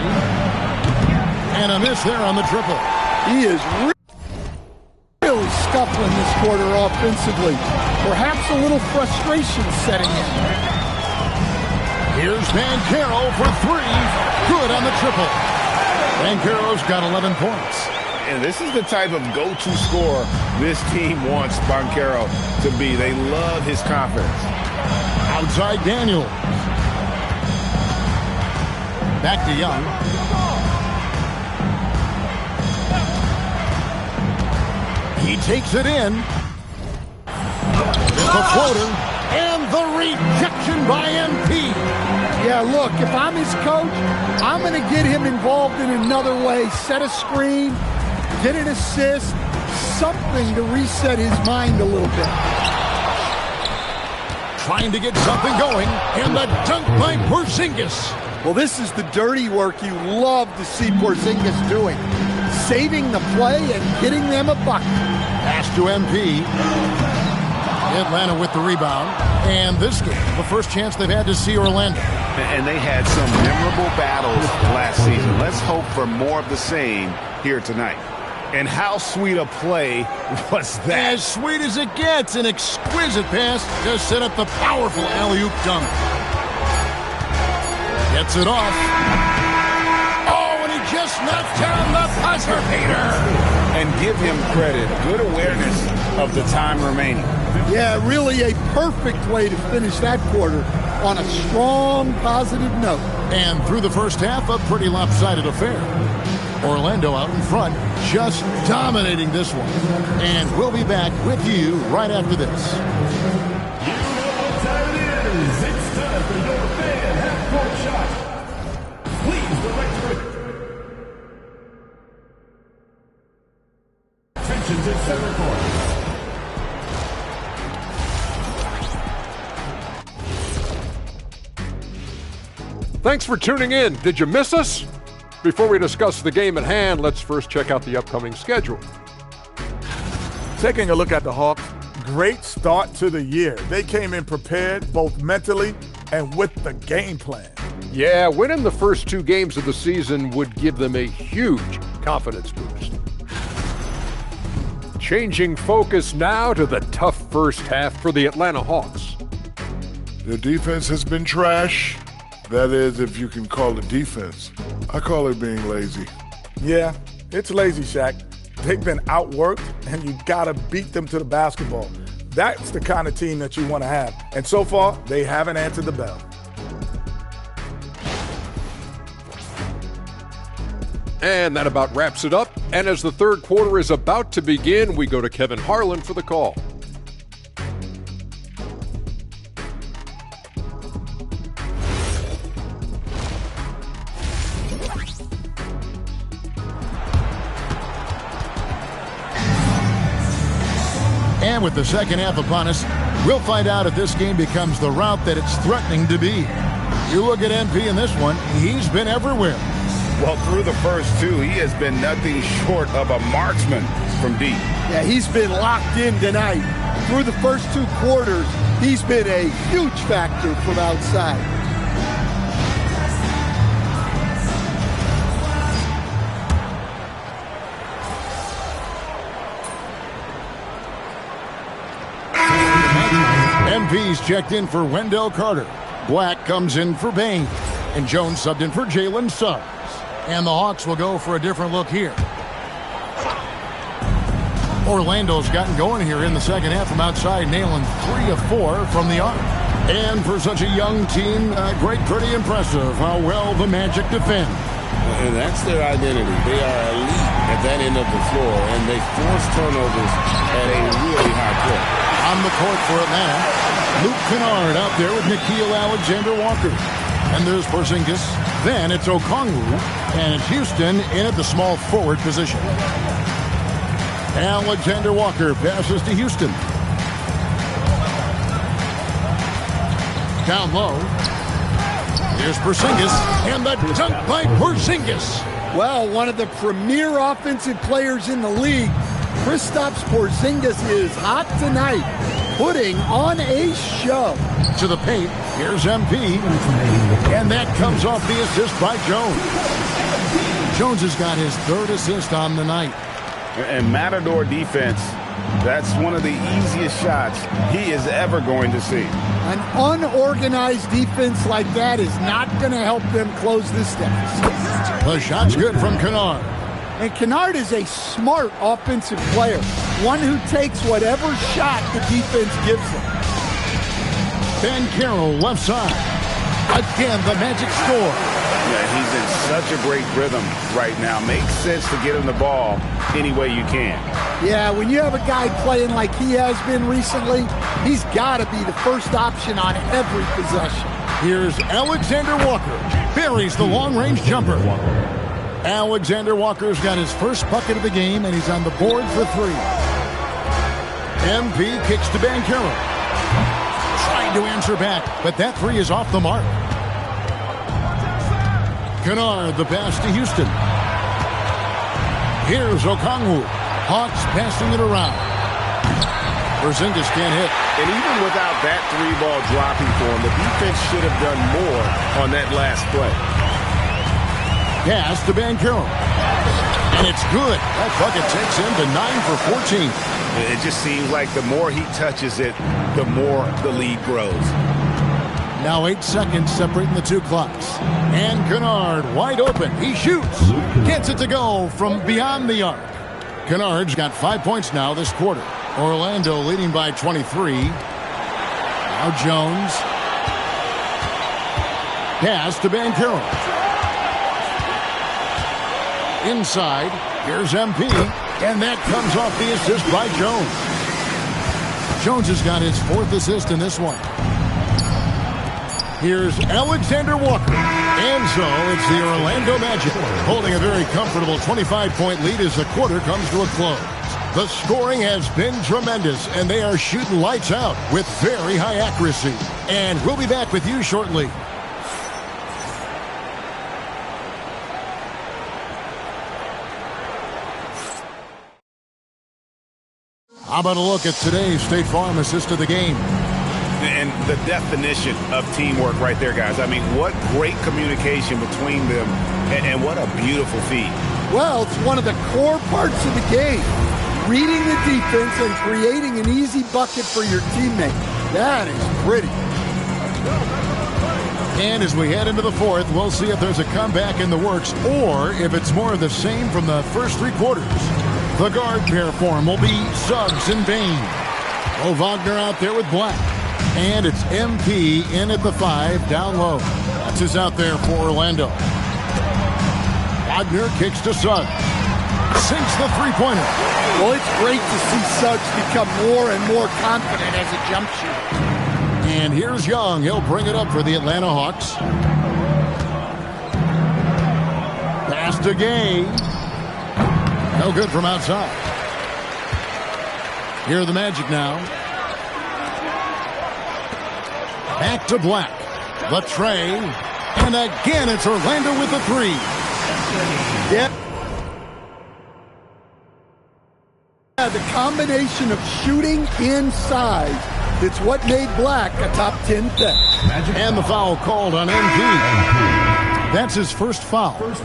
And a miss there on the triple. He is really scuffling this quarter offensively. Perhaps a little frustration setting in. Here's Banchero for 3. Good on the triple. Banchero's got 11 points. And this is the type of go-to scorer this team wants Banchero to be. They love his confidence. Outside Daniels. Back to Young. He takes it in. It's a floater. And the rejection by MP. Yeah, look, if I'm his coach, I'm going to get him involved in another way. Set a screen, get an assist, something to reset his mind a little bit. Trying to get something going, and the dunk by Porzingis. Well, this is the dirty work you love to see Porzingis doing. Saving the play and getting them a bucket. Pass to MP. Atlanta with the rebound. And this game, the first chance they've had to see Orlando. And they had some memorable battles last season. Let's hope for more of the same here tonight. And how sweet a play was that? As sweet as it gets, an exquisite pass to set up the powerful alley-oop dunk. Gets it off. Oh, and he just knocked down the buzzer beater. And give him credit. Good awareness of the time remaining. Yeah, really a perfect way to finish that quarter on a strong, positive note. And through the first half, a pretty lopsided affair. Orlando out in front, just dominating this one. And we'll be back with you right after this. You know what time it is. It's time for your fan half-court shot. Please direct your attention to center court. Thanks for tuning in. Did you miss us? Before we discuss the game at hand, let's first check out the upcoming schedule. Taking a look at the Hawks, great start to the year. They came in prepared both mentally and with the game plan. Yeah, winning the first 2 games of the season would give them a huge confidence boost. Changing focus now to the tough first half for the Atlanta Hawks. Their defense has been trash. That is, if you can call it defense. I call it being lazy. Yeah, it's lazy, Shaq. They've been outworked, and you gotta beat them to the basketball. That's the kind of team that you want to have. And so far, they haven't answered the bell. And that about wraps it up. And as the third quarter is about to begin, we go to Kevin Harlan for the call. And with the second half upon us, we'll find out if this game becomes the route that it's threatening to be. You look at MP in this one, he's been everywhere. Well, through the first 2, he has been nothing short of a marksman from deep. Yeah, he's been locked in tonight. Through the first 2 quarters, he's been a huge factor from outside. MP's checked in for Wendell Carter. Black comes in for Bain. And Jones subbed in for Jalen Suggs. And the Hawks will go for a different look here. Orlando's gotten going here in the second half from outside, nailing 3 of 4 from the arc. And for such a young team, pretty impressive how well the Magic defend. And that's their identity. They are elite at that end of the floor, and they force turnovers at a really high clip. On the court for Atlanta, Luke Kennard out there with Nickeil Alexander-Walker. And there's Porzingis. Then it's Okongwu, and it's Houston in at the small forward position. Alexander-Walker passes to Houston. Down low. Here's Porzingis, and the dunk by Porzingis. Well, one of the premier offensive players in the league, Kristaps Porzingis is hot tonight, putting on a show. To the paint, here's MP, and that comes off the assist by Jones. Jones has got his 3rd assist on the night. And Matador defense, that's one of the easiest shots he is ever going to see. An unorganized defense like that is not going to help them close this deficit. The shot's good from Kennard. And Kennard is a smart offensive player, one who takes whatever shot the defense gives him. Ben Carroll left side. Again, the Magic score. Yeah, he's in such a great rhythm right now. Makes sense to get him the ball any way you can. Yeah, when you have a guy playing like he has been recently, he's got to be the first option on every possession. Here's Alexander Walker. Buries the long-range jumper. Alexander Walker's got his first bucket of the game, and he's on the board for 3. MP kicks to Banchero. Trying to answer back, but that 3 is off the mark. Kennard, the pass to Houston. Here's Okongwu. Hawks passing it around. Porzingis can't hit. And even without that 3-ball dropping for him, the defense should have done more on that last play. Pass to Banchero. And it's good. That bucket takes him to 9 for 14. It just seems like the more he touches it, the more the lead grows. Now 8 seconds separating the 2 clocks. And Kennard wide open. He shoots. Gets it to go from beyond the arc. Kennard's got 5 points now this quarter. Orlando leading by 23. Now Jones. Pass to Banchero. Inside. Here's MP. And that comes off the assist by Jones. Jones has got his 4th assist in this one. Here's Alexander Walker. And so it's the Orlando Magic holding a very comfortable 25-point lead as the quarter comes to a close. The scoring has been tremendous, and they are shooting lights out with very high accuracy. And we'll be back with you shortly. How about a look at today's State Farm assist of the game? And the definition of teamwork right there, guys. I mean, what great communication between them, and what a beautiful feed. Well, it's one of the core parts of the game. Reading the defense and creating an easy bucket for your teammate. That is pretty. And as we head into the 4th, we'll see if there's a comeback in the works or if it's more of the same from the first 3 quarters. The guard pair for him will be Suggs and Bain. Oh, Wagner out there with Black. And it's MP in at the 5, down low. That's his out there for Orlando. Wagner kicks to Suggs. Sinks the 3-pointer. Well, it's great to see Suggs become more and more confident as a jump shooter. And here's Young. He'll bring it up for the Atlanta Hawks. Pass to Gay. No good from outside. Here are the Magic now. Back to Black. The tray. And again, it's Orlando with the 3. Yeah. The combination of shooting inside, it's what made Black a top 10 pick. And the foul called on MP. That's his first foul.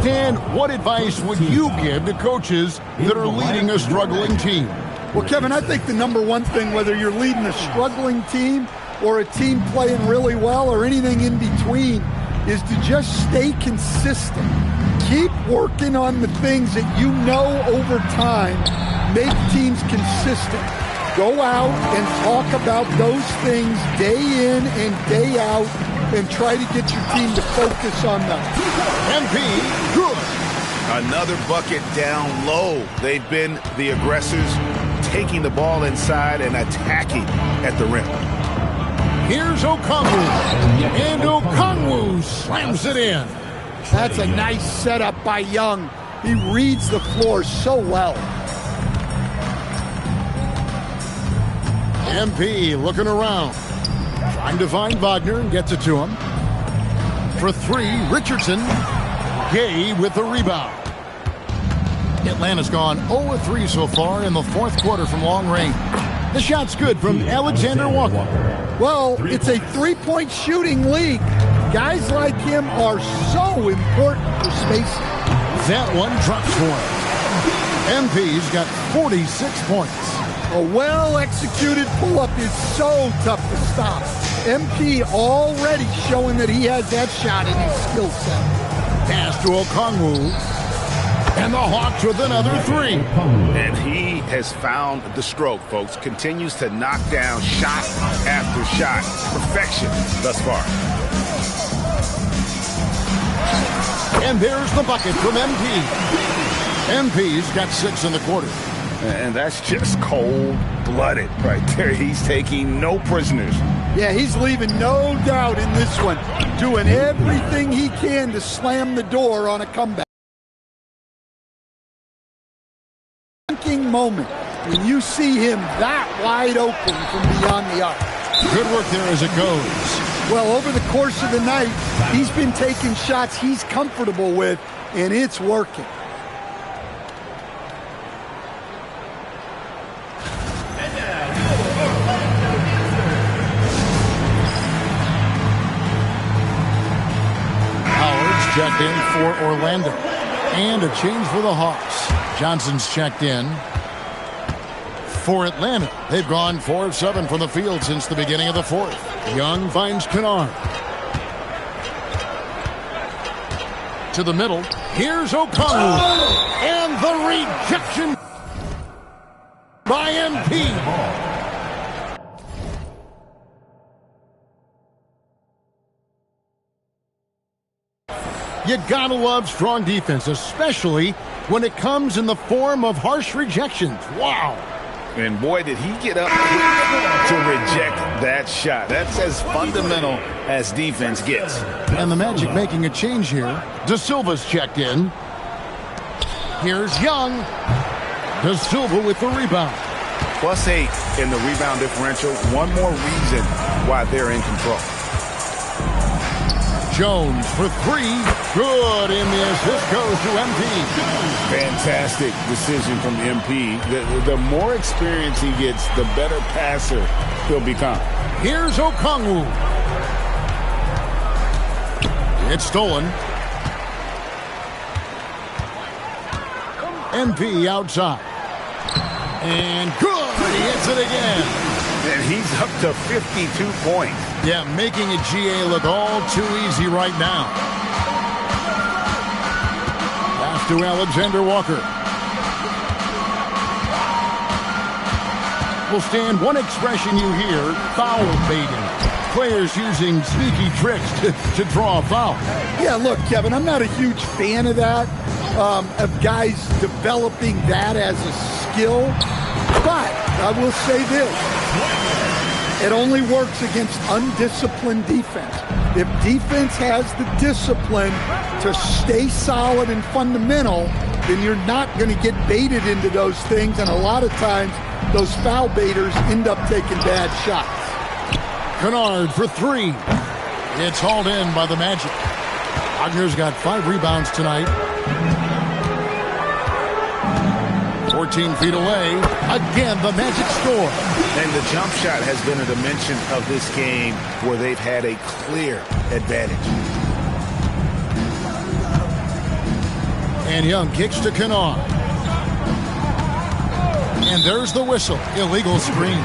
Stan, what advice would you give to coaches that are leading a struggling team? Well, Kevin, I think the number one thing, whether you're leading a struggling team or a team playing really well or anything in between, is to just stay consistent. Keep working on the things that you know over time make teams consistent. Go out and talk about those things day in and day out and try to get your team to focus on them. MP, good. Another bucket down low. They've been the aggressors, taking the ball inside and attacking at the rim. Here's Okongwu. And Okongwu slams it in. That's a nice setup by Young. He reads the floor so well. MP looking around. Trying to find Wagner and gets it to him. For 3, Richardson. Gay with the rebound. Atlanta's gone 0-3 so far in the 4th quarter from long range. The shot's good from Alexander Walker. Well, it's a 3-point shooting league. Guys like him are so important for spacing. That one drops for him. MP's got 46 points. A well-executed pull-up is so tough to stop. MP already showing that he has that shot in his skill set. Pass to Okongwu. And the Hawks with another 3. And he has found the stroke, folks. Continues to knock down shot after shot. Perfection thus far. And there's the bucket from MP. MP's got 6 in the quarter. And that's just cold-blooded right there. He's taking no prisoners. Yeah, he's leaving no doubt in this one. Doing everything he can to slam the door on a comeback. Moment when you see him that wide open from beyond the arc. Good work there as it goes. Well, over the course of the night, he's been taking shots he's comfortable with, and it's working. Howard's checked in for Orlando. And a change for the Hawks. Johnson's checked in for Atlanta. They've gone 4 of 7 from the field since the beginning of the fourth. Young finds Kennard. To the middle. Here's O'Connell. And the rejection by MP. You gotta love strong defense, especially when it comes in the form of harsh rejections. Wow. And boy, did he get up quick to reject that shot. That's as fundamental as defense gets. And the Magic making a change here. De Silva's checked in. Here's Young. De Silva with the rebound. +8 in the rebound differential. One more reason why they're in control. Jones for 3. Good, and the assist goes to MP. Fantastic decision from MP. The more experience he gets, the better passer he'll become. Here's Okongwu. It's stolen. MP outside. And good, he hits it again. And he's up to 52 points. Yeah, making a GA look all too easy right now. Pass to Alexander Walker. Well, Stan, one expression you hear, foul baiting. Players using sneaky tricks to draw a foul. Yeah, look, Kevin, I'm not a huge fan of that, of guys developing that as a skill. But I will say this. It only works against undisciplined defense. If defense has the discipline to stay solid and fundamental, then you're not going to get baited into those things. And a lot of times, those foul baiters end up taking bad shots. Kennard for 3. It's hauled in by the Magic. Wagner's got 5 rebounds tonight. 14 feet away. Again, the Magic score. And the jump shot has been a dimension of this game where they've had a clear advantage. And Young kicks to Kennard. And there's the whistle. Illegal screen.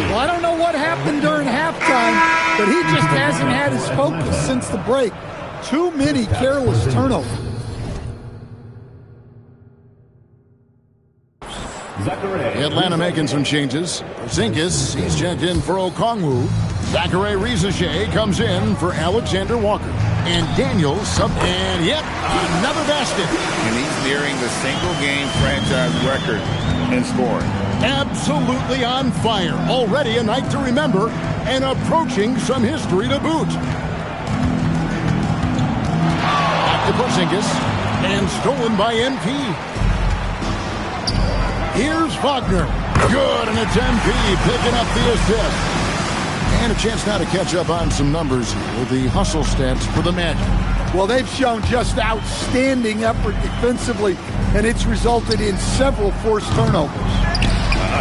Well, I don't know what happened during halftime, but he just hasn't had his focus since the break. Too many careless turnovers. Atlanta making some changes. Porzingis, he's checked in for Okongwu. Zachary Rizache comes in for Alexander Walker. And Daniels sub. And yep, another basket. And he's nearing the single-game franchise record in scoring. Absolutely on fire. Already a night to remember and approaching some history to boot. Back to Porzingis. And stolen by MP. Here's Wagner. Good, and it's MP picking up the assist. And a chance now to catch up on some numbers with the hustle stats for the Magic. Well, they've shown just outstanding effort defensively, and it's resulted in several forced turnovers.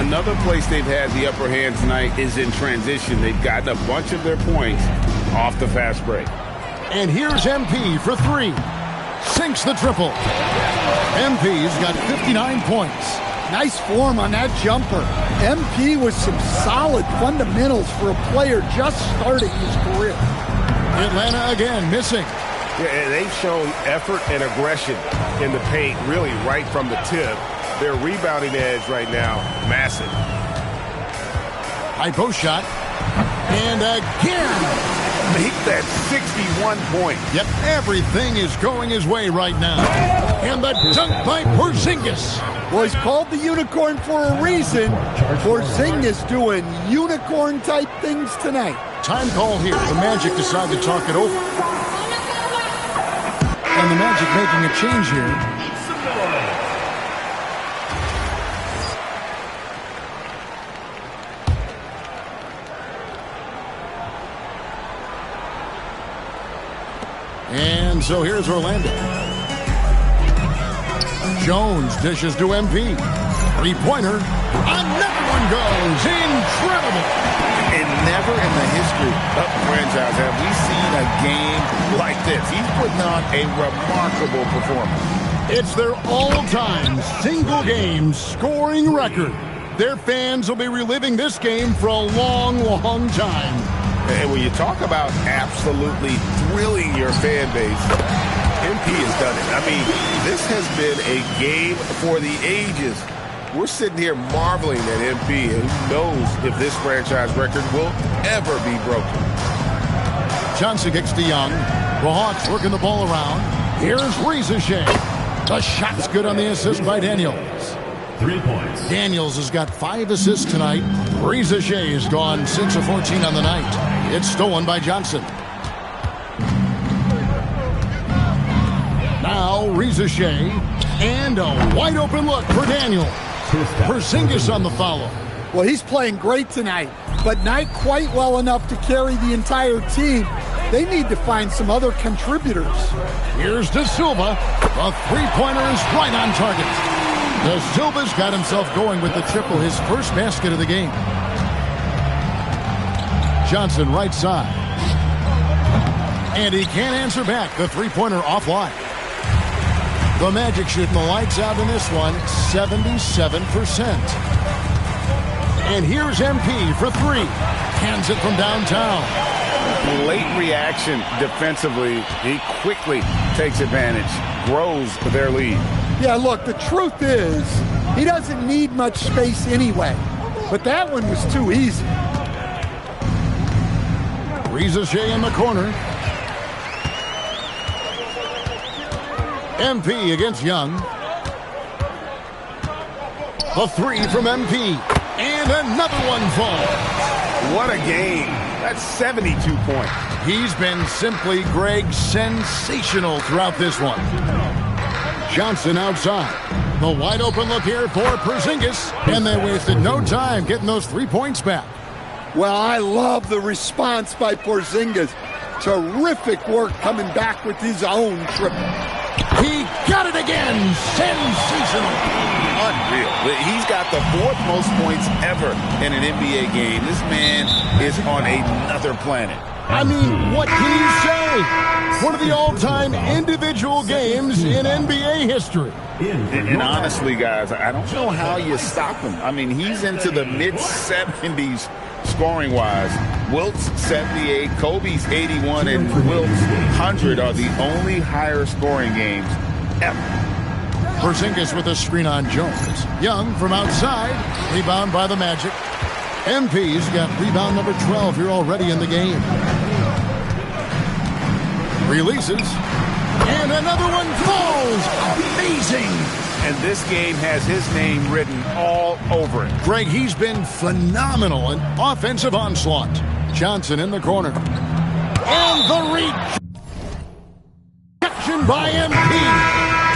Another place they've had the upper hand tonight is in transition. They've gotten a bunch of their points off the fast break. And here's MP for 3. Sinks the triple. MP's got 59 points. Nice form on that jumper. MP with some solid fundamentals for a player just starting his career. Atlanta again missing. Yeah, they've shown effort and aggression in the paint, really right from the tip. Their rebounding edge right now, massive. High post shot. And again. Make that 61 point. Yep, everything is going his way right now. And the dunk by Porzingis. Well, he's called the unicorn for a reason. Porzingis doing unicorn-type things tonight. Time call here. The Magic decide to talk it over. And the Magic making a change here. And so here's Orlando. Jones dishes to MP. Three-pointer. Another one goes. Incredible. And never in the history of the franchise have we seen a game like this. He's putting on a remarkable performance. It's their all-time single-game scoring record. Their fans will be reliving this game for a long, long time. And when you talk about absolutely thrilling your fan base, MP has done it. I mean, this has been a game for the ages. We're sitting here marveling at MP, and who knows if this franchise record will ever be broken. Johnson kicks to Young. The Hawks working the ball around. Here's Riza-Shea. The shot's good on the assist by Daniels. 3 points. Daniels has got 5 assists tonight. Riza-Shea has gone 6 of 14 on the night. It's stolen by Johnson. Now Riza-Shea. And a wide open look for Daniels. Porzingis on the follow. Well, he's playing great tonight, but not quite well enough to carry the entire team. They need to find some other contributors. Here's De Silva. The three-pointer is right on target. De Silva's got himself going with the triple, his first basket of the game. Johnson right side. And he can't answer back. The three-pointer offline. The Magic shooting the lights out in this one, 77%. And here's MP for 3. Hands it from downtown. Late reaction defensively. He quickly takes advantage, grows their lead. Yeah, look, the truth is, he doesn't need much space anyway. But that one was too easy. Riza-Shea in the corner. MP against Young. The 3 from MP. And another one falls. What a game. That's 72 points. He's been simply, Greg, sensational throughout this one. Johnson outside. The wide open look here for Porzingis. And they wasted no time getting those 3 points back. Well, I love the response by Porzingis. Terrific work coming back with his own triple. He got it again. Sensational. Unreal. He's got the 4th most points ever in an NBA game. This man is on another planet. I mean, what can you say? One of the all-time individual games in NBA history. And honestly, guys, I don't know how you stop him. I mean, he's into the mid-70s scoring-wise. Wilt's 78, Kobe's 81, and Wilt's 100 are the only higher scoring games ever. Porzingis with a screen on Jones. Young from outside. Rebound by the Magic. MP's got rebound number 12 here already in the game. Releases. And another one falls. Amazing. And this game has his name written all over it. Greg, he's been phenomenal in offensive onslaught. Johnson in the corner. And the rejection by MP.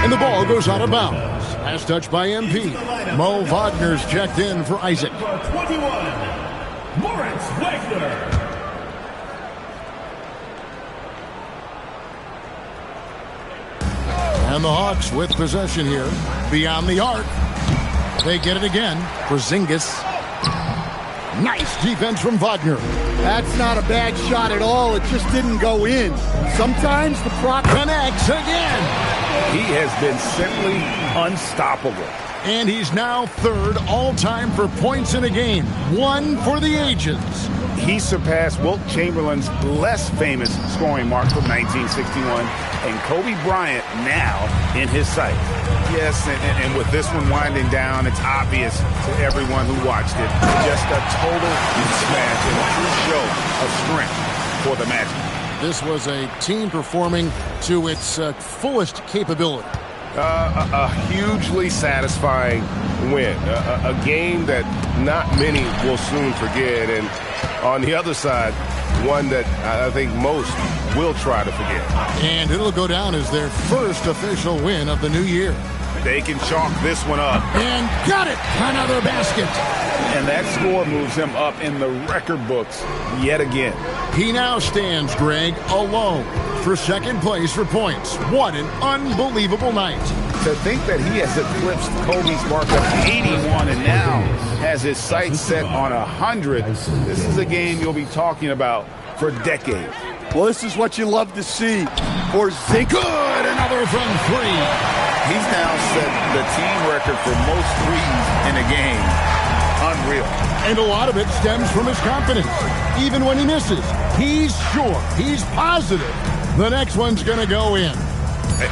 And the ball goes out of bounds. Last touch by MP. Mo Wagner's checked in for Isaac. 21, Moritz Wagner. And the Hawks with possession here. Beyond the arc. They get it again. Porzingis. Nice defense from Wagner. That's not a bad shot at all. It just didn't go in. Sometimes the prop connects again. He has been simply unstoppable. And he's now 3rd all-time for points in a game. 1 for the ages. He surpassed Wilt Chamberlain's less famous scoring mark from 1961, and Kobe Bryant now in his sights. Yes, and with this one winding down, it's obvious to everyone who watched it. Just a total mismatch and a true show of strength for the Magic. This was a team performing to its fullest capability. A hugely satisfying win. A game that not many will soon forget. And on the other side, one that I think most will try to forget. And it'll go down as their first official win of the new year. They can chalk this one up. And got it! Another basket. And that score moves him up in the record books yet again. He now stands, Greg, alone for second place for points. What an unbelievable night. To think that he has eclipsed Kobe's mark of 81 and now has his sights set on 100. This is a game you'll be talking about for decades. Well, this is what you love to see for Zink. Good, another from three. He's now set the team record for most threes in a game. Unreal. And a lot of it stems from his confidence. Even when he misses, he's sure, he's positive the next one's going to go in.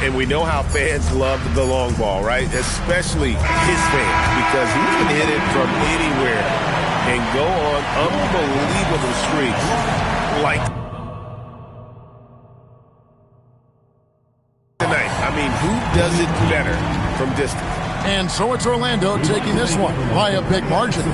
And we know how fans love the long ball, right? Especially his fans, because he can hit it from anywhere and go on unbelievable streaks like tonight. I mean, who does it better from distance? And so it's Orlando taking this one by a big margin.